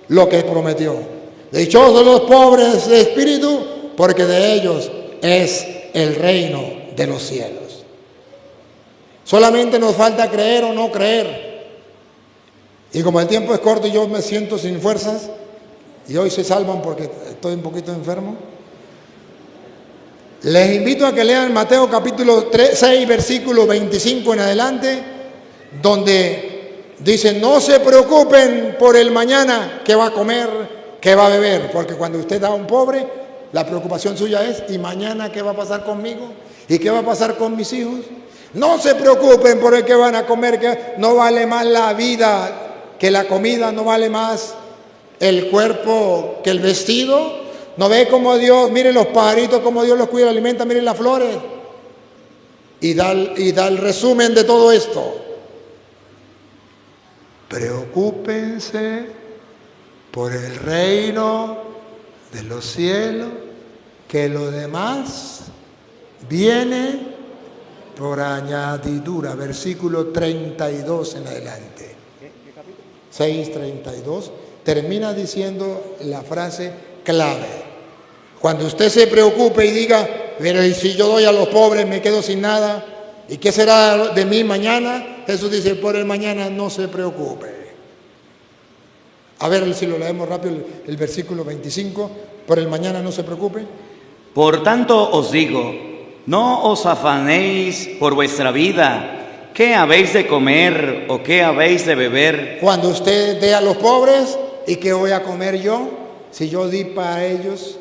lo que prometió. Dichosos los pobres de espíritu, porque de ellos es el reino de los cielos. Solamente nos falta creer o no creer. Y como el tiempo es corto y yo me siento sin fuerzas, y hoy se salvan porque estoy un poquito enfermo, les invito a que lean Mateo capítulo 6, versículo 25 en adelante, donde dice: no se preocupen por el mañana, qué va a comer, qué va a beber, porque cuando usted da a un pobre, la preocupación suya es: ¿y mañana qué va a pasar conmigo? ¿Y qué va a pasar con mis hijos? No se preocupen por el que van a comer, que no vale más la vida que la comida, no vale más el cuerpo que el vestido. ¿No ve cómo Dios, miren los pajaritos, cómo Dios los cuida, alimenta, miren las flores? Y da el resumen de todo esto. Preocúpense por el reino de los cielos, que lo demás viene por añadidura. Versículo 32 en adelante. 6:32 termina diciendo la frase clave. Cuando usted se preocupe y diga: pero ¿y si yo doy a los pobres me quedo sin nada? ¿Y qué será de mí mañana? Jesús dice: por el mañana no se preocupe. A ver si lo leemos rápido, el versículo 25. Por el mañana no se preocupe. Por tanto os digo, no os afanéis por vuestra vida, qué habéis de comer o qué habéis de beber. Cuando usted dé a los pobres, ¿y qué voy a comer yo? Si yo di para ellos.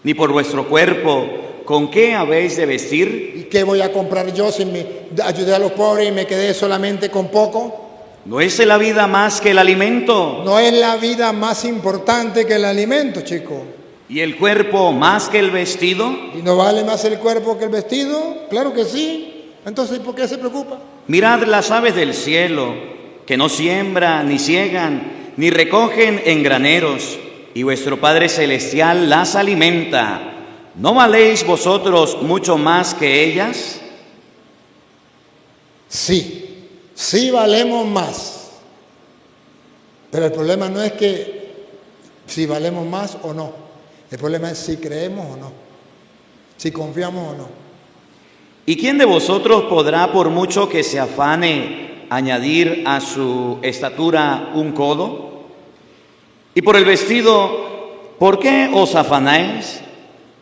Ni por vuestro cuerpo, ¿con qué habéis de vestir? ¿Y qué voy a comprar yo si me ayudé a los pobres y me quedé solamente con poco? ¿No es la vida más que el alimento? No es la vida más importante que el alimento, chico. ¿Y el cuerpo más que el vestido? ¿Y no vale más el cuerpo que el vestido? Claro que sí. Entonces, ¿por qué se preocupa? Mirad las aves del cielo, que no siembran, ni ciegan, ni recogen en graneros, y vuestro Padre Celestial las alimenta. ¿No valéis vosotros mucho más que ellas? Sí valemos más. Pero el problema no es que si valemos más o no. El problema es si creemos o no, si confiamos o no. ¿Y quién de vosotros podrá, por mucho que se afane, añadir a su estatura un codo? Y por el vestido, ¿por qué os afanáis?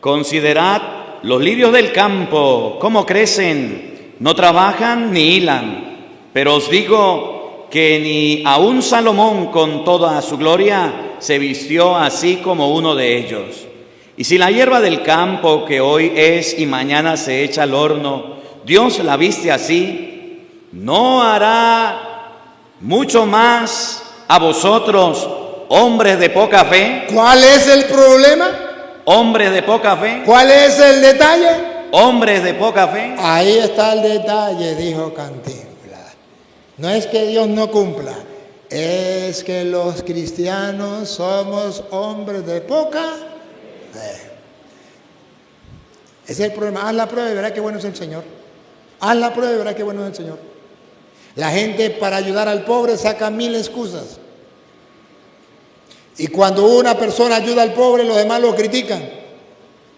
Considerad los lirios del campo, cómo crecen, no trabajan ni hilan. Pero os digo que ni aun Salomón con toda su gloria se vistió así como uno de ellos. Y si la hierba del campo, que hoy es y mañana se echa al horno, Dios la viste así, ¿no hará mucho más a vosotros, hombres de poca fe? ¿Cuál es el problema? Hombres de poca fe. ¿Cuál es el detalle? Hombres de poca fe. Ahí está el detalle, dijo Cantinflas. No es que Dios no cumpla, es que los cristianos somos hombres de poca fe. Ese es el problema. Haz la prueba y verás qué bueno es el Señor. Haz la prueba y verás qué bueno es el Señor. La gente para ayudar al pobre saca 1000 excusas. Y cuando una persona ayuda al pobre, los demás lo critican.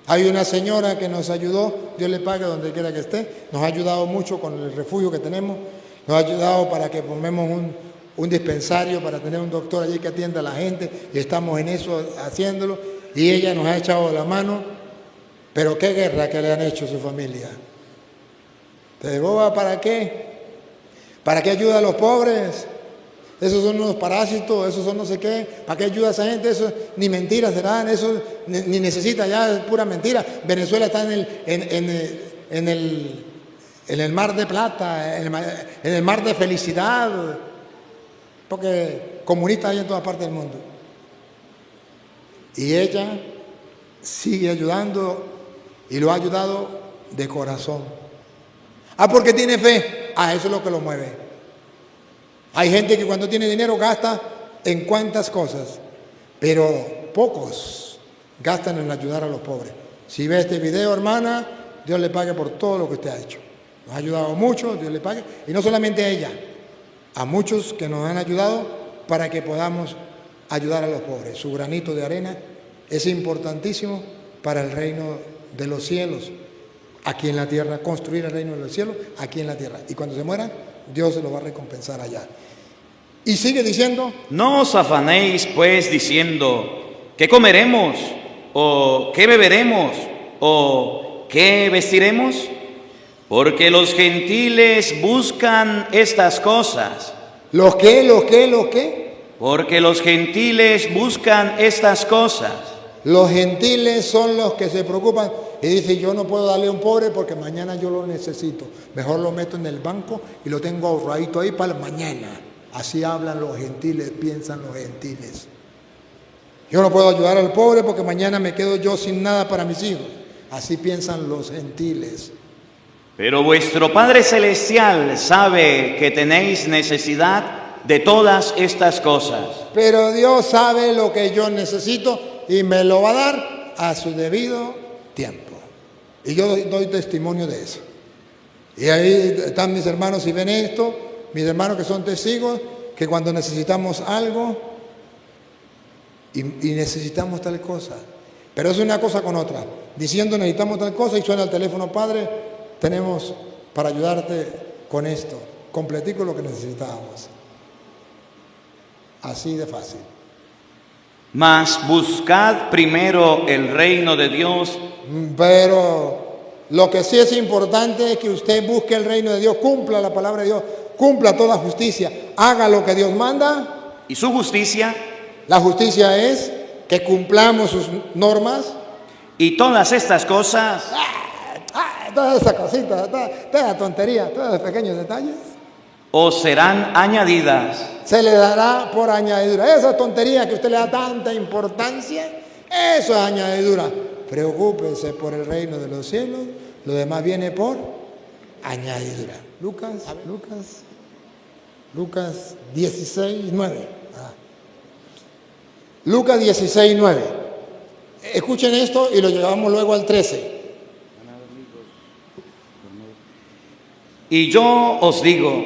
Hay una señora que nos ayudó, Dios le pague donde quiera que esté, nos ha ayudado mucho con el refugio que tenemos, nos ha ayudado para que formemos un dispensario, para tener un doctor allí que atienda a la gente, y estamos en eso haciéndolo, y ella nos ha echado la mano. Pero qué guerra que le han hecho a su familia. ¿Te boba para qué? ¿Para qué ayuda a los pobres? Esos son unos parásitos, esos son no sé qué. ¿Para qué ayuda a esa gente? Eso ni mentiras serán, eso ni necesita, ya es pura mentira. Venezuela está en el mar de plata, en el mar de felicidad, porque comunistas hay en todas partes del mundo. Y ella sigue ayudando Y lo ha ayudado de corazón. Porque tiene fe. Eso es lo que lo mueve. Hay gente que cuando tiene dinero gasta en cuantas cosas, pero pocos gastan en ayudar a los pobres. Si ve este video, hermana, Dios le pague por todo lo que usted ha hecho. Nos ha ayudado mucho, Dios le pague. Y no solamente a ella, a muchos que nos han ayudado para que podamos ayudar a los pobres. Su granito de arena es importantísimo para el reino de los cielos, aquí en la tierra, construir el reino de los cielos aquí en la tierra. Y cuando se muera, Dios se lo va a recompensar allá. Y sigue diciendo: no os afanéis pues diciendo, ¿qué comeremos? ¿O qué beberemos? ¿O qué vestiremos? Porque los gentiles buscan estas cosas. ¿Los qué? Porque los gentiles buscan estas cosas. Los gentiles son los que se preocupan y dicen: yo no puedo darle a un pobre porque mañana yo lo necesito. Mejor lo meto en el banco y lo tengo ahorradito ahí para mañana. Así hablan los gentiles, piensan los gentiles. Yo no puedo ayudar al pobre porque mañana me quedo yo sin nada para mis hijos. Así piensan los gentiles. Pero vuestro Padre Celestial sabe que tenéis necesidad de todas estas cosas. Pero Dios sabe lo que yo necesito y me lo va a dar a su debido tiempo. Y yo doy testimonio de eso. Y ahí están mis hermanos, si ven esto, mis hermanos que son testigos, que cuando necesitamos algo y necesitamos tal cosa, pero es una cosa con otra, diciendo necesitamos tal cosa y suena el teléfono: padre, tenemos para ayudarte con esto, completico lo que necesitábamos. Así de fácil. Mas buscad primero el reino de Dios. Pero lo que sí es importante es que usted busque el reino de Dios, cumpla la palabra de Dios, cumpla toda justicia, haga lo que Dios manda. ¿Y su justicia? La justicia es que cumplamos sus normas. Y todas estas cosas, Todas esas cositas, toda la tontería, todos los pequeños detalles, os serán añadidas. se le dará por añadidura. Esa tontería que usted le da tanta importancia, eso es añadidura. Preocúpese por el reino de los cielos, lo demás viene por añadidura. Lucas 16, 9. Lucas 16, 9. Escuchen esto y lo llevamos luego al 13. Y yo os digo,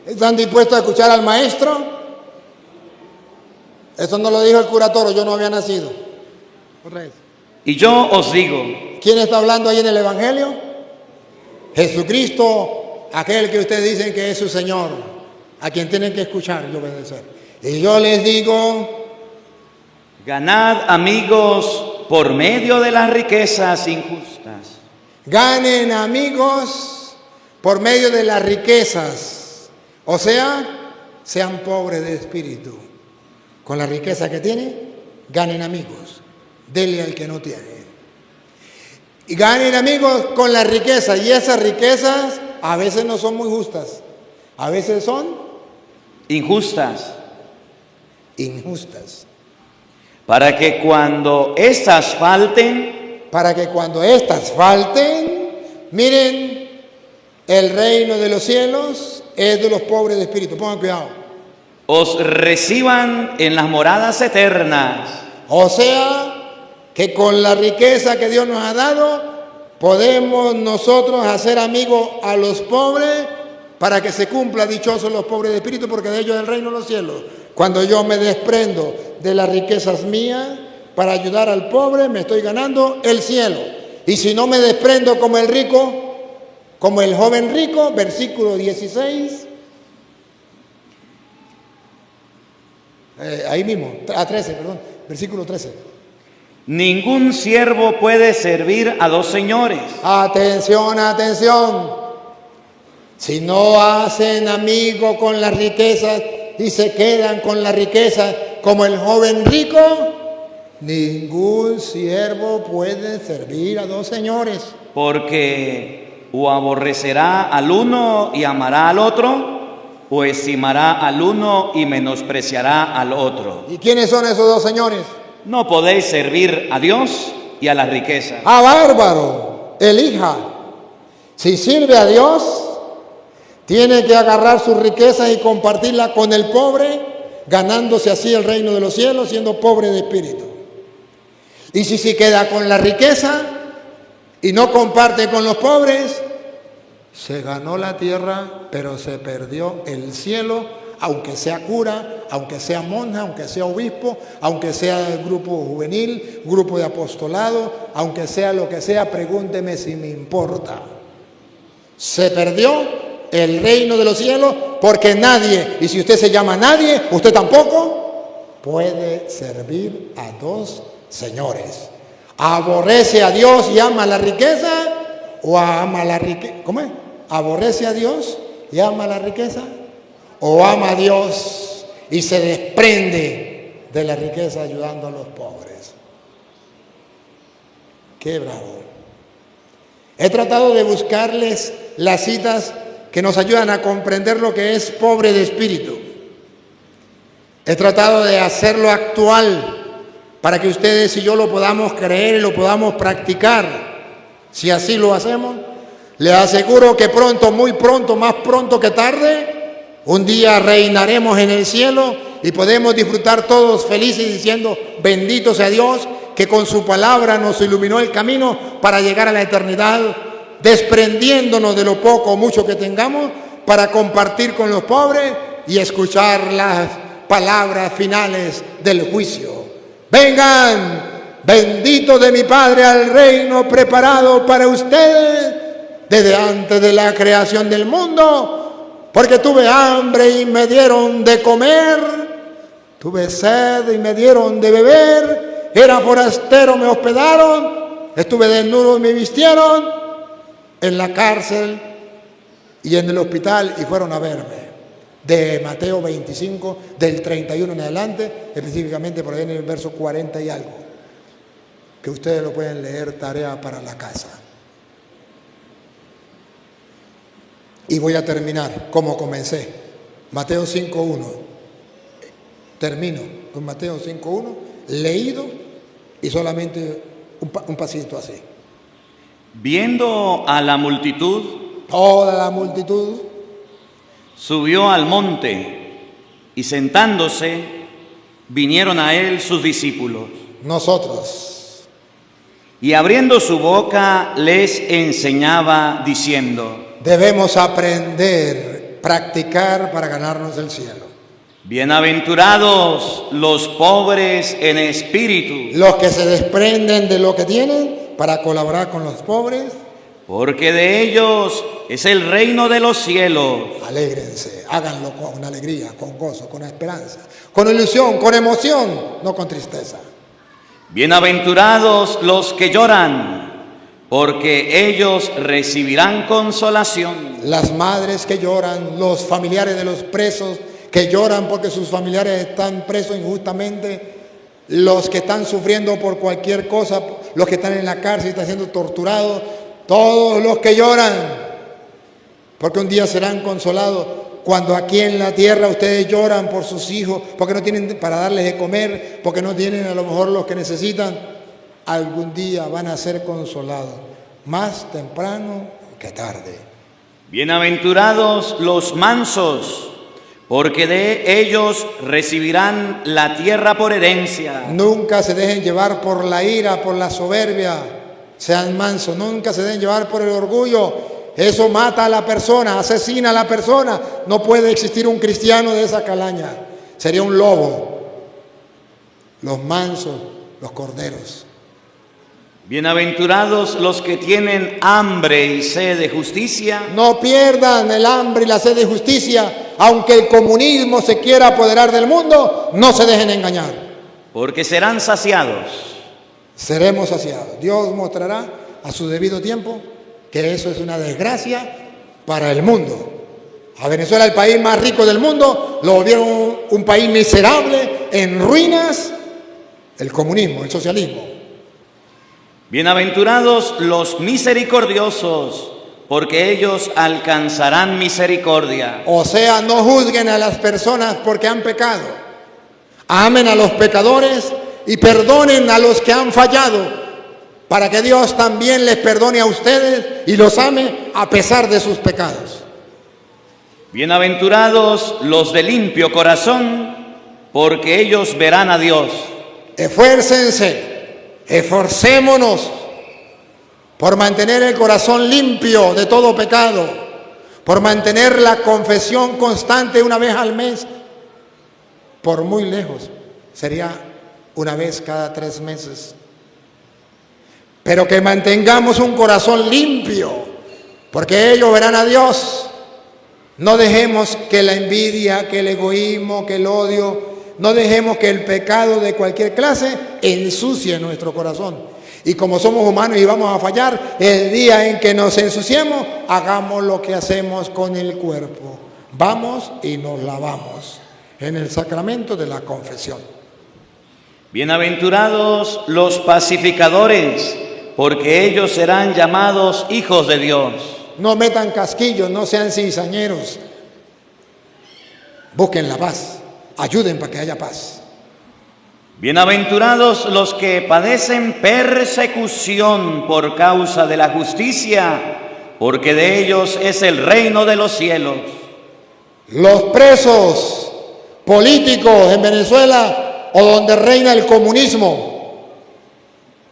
¿Están dispuestos a escuchar al maestro? Eso no lo dijo el cura Toro, yo no había nacido. Otra vez. y yo os digo, ¿Quién está hablando ahí en el Evangelio? Jesucristo, aquel que ustedes dicen que es su Señor, a quien tienen que escuchar y obedecer. Y yo les digo: ganad amigos por medio de las riquezas injustas. ganen amigos por medio de las riquezas. O sea, sean pobres de espíritu. Con la riqueza que tienen, ganen amigos. Dele al que no tiene. Y ganen amigos con la riqueza. Y esas riquezas a veces no son muy justas. A veces son Injustas, injustas. para que cuando éstas falten, Para que cuando éstas falten, miren, el reino de los cielos es de los pobres de espíritu. Pongan cuidado. os reciban en las moradas eternas. O sea, que con la riqueza que Dios nos ha dado, podemos nosotros hacer amigos a los pobres para que se cumpla dichosos los pobres de espíritu, porque de ellos es el reino de los cielos. Cuando yo me desprendo de las riquezas mías para ayudar al pobre, me estoy ganando el cielo. Y si no me desprendo como el rico, como el joven rico, versículo 16, ahí mismo, a 13, perdón, versículo 13. Ningún siervo puede servir a dos señores, Atención, atención. Si no hacen amigo con las riquezas y se quedan con las riquezas como el joven rico, ningún siervo puede servir a dos señores. porque o aborrecerá al uno y amará al otro, o estimará al uno y menospreciará al otro. ¿Y quiénes son esos dos señores? No podéis servir a Dios y a las riquezas. ¡Ah, bárbaro! elija. Si sirve a Dios, tiene que agarrar sus riquezas y compartirla con el pobre, ganándose así el reino de los cielos, siendo pobre de espíritu. Y si se queda con la riqueza y no comparte con los pobres, se ganó la tierra, pero se perdió el cielo, aunque sea cura, aunque sea monja, aunque sea obispo, aunque sea grupo juvenil, grupo de apostolado, aunque sea lo que sea, pregúnteme si me importa. Se perdió el reino de los cielos porque nadie, y si usted se llama nadie, usted tampoco puede servir a dos señores. ¿Aborrece a Dios y ama la riqueza? ¿O ama la riqueza? ¿Cómo es? ¿Aborrece a Dios y ama la riqueza? ¿O ama a Dios y se desprende de la riqueza ayudando a los pobres? ¡Qué bravo! He tratado de buscarles las citas que nos ayudan a comprender lo que es pobre de espíritu. He tratado de hacerlo actual para que ustedes y yo lo podamos creer y lo podamos practicar. Si así lo hacemos, les aseguro que pronto, muy pronto, más pronto que tarde, un día reinaremos en el cielo y podemos disfrutar todos felices diciendo: bendito sea Dios, que con su palabra nos iluminó el camino para llegar a la eternidad, desprendiéndonos de lo poco o mucho que tengamos para compartir con los pobres y escuchar las palabras finales del juicio. Vengan, benditos de mi Padre, al reino preparado para ustedes desde antes de la creación del mundo, porque tuve hambre y me dieron de comer, tuve sed y me dieron de beber, era forastero, me hospedaron, estuve desnudo y me vistieron, en la cárcel y en el hospital y fueron a verme. De Mateo 25, del 31 en adelante, específicamente por ahí en el verso 40 y algo, que ustedes lo pueden leer, tarea para la casa. Y voy a terminar como comencé, Mateo 5.1. Termino con Mateo 5.1, leído y solamente un pasito así. Viendo a la multitud, toda la multitud, subió al monte y sentándose, vinieron a él sus discípulos. Nosotros. Y abriendo su boca les enseñaba diciendo: debemos aprender, practicar para ganarnos el cielo. Bienaventurados los pobres en espíritu, los que se desprenden de lo que tienen para colaborar con los pobres, porque de ellos es el reino de los cielos. Alégrense, háganlo con alegría, con gozo, con esperanza, con ilusión, con emoción, no con tristeza. Bienaventurados los que lloran, porque ellos recibirán consolación. Las madres que lloran, los familiares de los presos que lloran porque sus familiares están presos injustamente, los que están sufriendo por cualquier cosa, los que están en la cárcel y están siendo torturados, todos los que lloran, porque un día serán consolados. Cuando aquí en la tierra ustedes lloran por sus hijos, porque no tienen para darles de comer, porque no tienen a lo mejor los que necesitan, algún día van a ser consolados, más temprano que tarde. Bienaventurados los mansos, porque de ellos recibirán la tierra por herencia. Nunca se dejen llevar por la ira, por la soberbia. Sean mansos, nunca se dejen llevar por el orgullo. Eso mata a la persona, asesina a la persona. No puede existir un cristiano de esa calaña. Sería un lobo. Los mansos, los corderos. Bienaventurados los que tienen hambre y sed de justicia. No pierdan el hambre y la sed de justicia. Aunque el comunismo se quiera apoderar del mundo, no se dejen engañar. Porque serán saciados. Seremos saciados. Dios mostrará a su debido tiempo que eso es una desgracia para el mundo. A Venezuela, el país más rico del mundo, lo volvieron un país miserable, en ruinas, el comunismo, el socialismo. Bienaventurados los misericordiosos, porque ellos alcanzarán misericordia. O sea, no juzguen a las personas porque han pecado. Amen a los pecadores y perdonen a los que han fallado. para que Dios también les perdone a ustedes y los ame a pesar de sus pecados. Bienaventurados los de limpio corazón, porque ellos verán a Dios. Esfuércense, esforcémonos por mantener el corazón limpio de todo pecado, por mantener la confesión constante una vez al mes, por muy lejos, sería una vez cada 3 meses. Pero que mantengamos un corazón limpio, porque ellos verán a Dios. No dejemos que la envidia, que el egoísmo, que el odio, no dejemos que el pecado de cualquier clase ensucie nuestro corazón. Y como somos humanos y vamos a fallar, el día en que nos ensuciemos, hagamos lo que hacemos con el cuerpo. Vamos y nos lavamos en el sacramento de la confesión. Bienaventurados los pacificadores, porque ellos serán llamados hijos de Dios. No metan casquillos, no sean cizañeros. Busquen la paz, ayuden para que haya paz. Bienaventurados los que padecen persecución por causa de la justicia, porque de ellos es el reino de los cielos. Los presos políticos en Venezuela o donde reina el comunismo,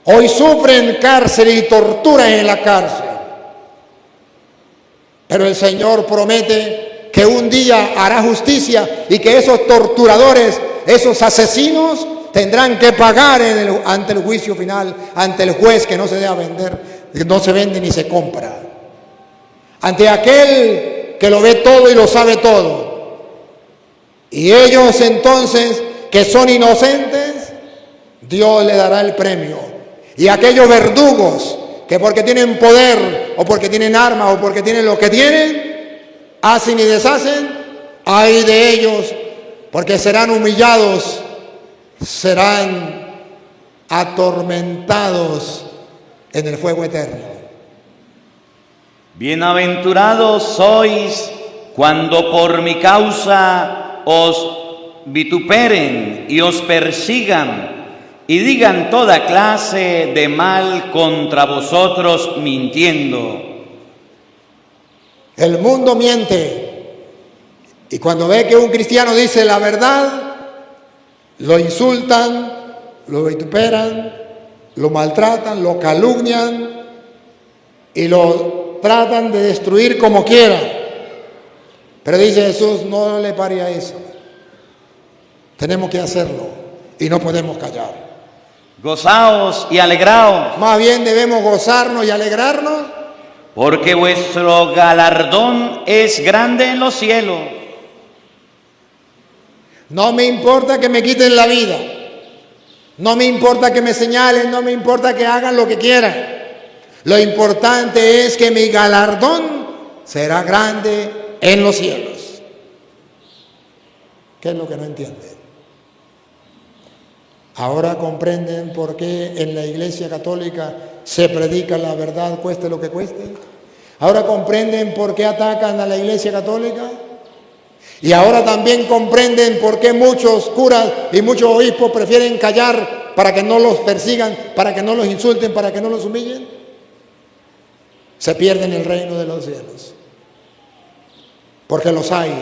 hoy sufren cárcel y torturas en la cárcel. Pero el Señor promete que un día hará justicia y que esos torturadores, esos asesinos, tendrán que pagar ante el juicio final, ante el juez que no se deja vender, no se vende ni se compra. Ante aquel que lo ve todo y lo sabe todo. Y ellos entonces, que son inocentes, Dios les dará el premio. Y aquellos verdugos que porque tienen poder o porque tienen armas o porque tienen lo que tienen, hacen y deshacen, ay de ellos, porque serán humillados, serán atormentados en el fuego eterno. Bienaventurados sois cuando por mi causa os vituperen y os persigan y digan toda clase de mal contra vosotros mintiendo. El mundo miente y cuando ve que un cristiano dice la verdad, lo insultan, lo vituperan, lo maltratan, lo calumnian y lo tratan de destruir como quieran. Pero dice Jesús, no le pare a eso. Tenemos que hacerlo y no podemos callar. Gozaos y alegraos, Más bien debemos gozarnos y alegrarnos, porque vuestro galardón es grande en los cielos. no me importa que me quiten la vida, no me importa que me señalen, no me importa que hagan lo que quieran. Lo importante es que mi galardón será grande en los cielos. ¿Qué es lo que no entienden? Ahora comprenden por qué en la Iglesia Católica se predica la verdad, cueste lo que cueste. Ahora comprenden por qué atacan a la Iglesia Católica. Y ahora también comprenden por qué muchos curas y muchos obispos prefieren callar para que no los persigan, para que no los insulten, para que no los humillen. Se pierden el reino de los cielos. Porque los hay.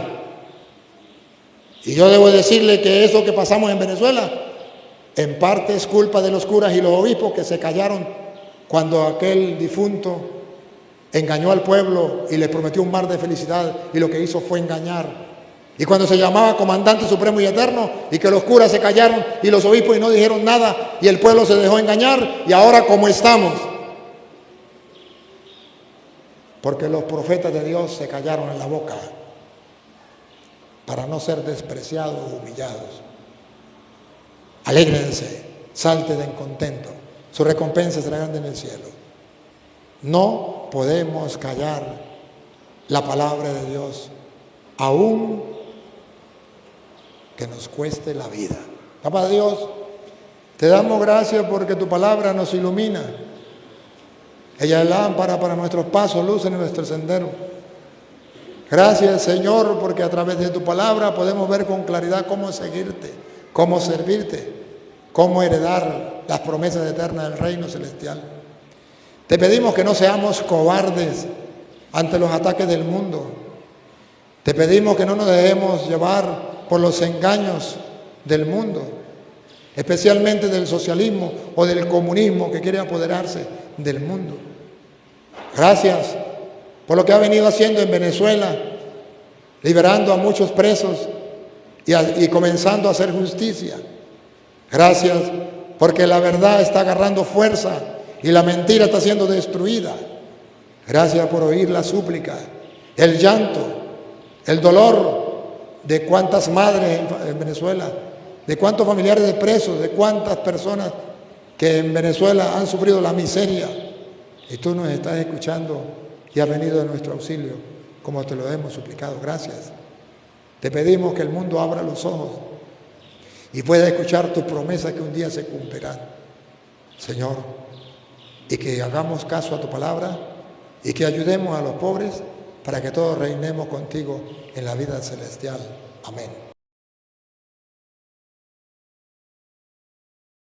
Y yo debo decirle que eso que pasamos en Venezuela, en parte es culpa de los curas y los obispos que se callaron cuando aquel difunto engañó al pueblo y les prometió un mar de felicidad y lo que hizo fue engañar. Y cuando se llamaba comandante supremo y eterno y que los curas se callaron y los obispos y no dijeron nada y el pueblo se dejó engañar, y ahora ¿cómo estamos? Porque los profetas de Dios se callaron en la boca para no ser despreciados o humillados. Alégrense, salten en contento, su recompensa será grande en el cielo. No podemos callar la palabra de Dios, aún que nos cueste la vida. Papá Dios, te damos gracias porque tu palabra nos ilumina. Ella es lámpara para nuestros pasos, luz en nuestro sendero. Gracias, Señor, porque a través de tu palabra podemos ver con claridad cómo seguirte, cómo servirte, cómo heredar las promesas eternas del reino celestial. Te pedimos que no seamos cobardes ante los ataques del mundo. Te pedimos que no nos dejemos llevar por los engaños del mundo, especialmente del socialismo o del comunismo que quiere apoderarse del mundo. Gracias por lo que ha venido haciendo en Venezuela, liberando a muchos presos y comenzando a hacer justicia. Gracias porque la verdad está agarrando fuerza y la mentira está siendo destruida. Gracias por oír la súplica, el llanto, el dolor de cuántas madres en Venezuela, de cuántos familiares de presos, de cuántas personas que en Venezuela han sufrido la miseria. Y tú nos estás escuchando y has venido a nuestro auxilio, como te lo hemos suplicado. Gracias. Te pedimos que el mundo abra los ojos y pueda escuchar tus promesas que un día se cumplirán, Señor, y que hagamos caso a tu palabra y que ayudemos a los pobres para que todos reinemos contigo en la vida celestial. Amén.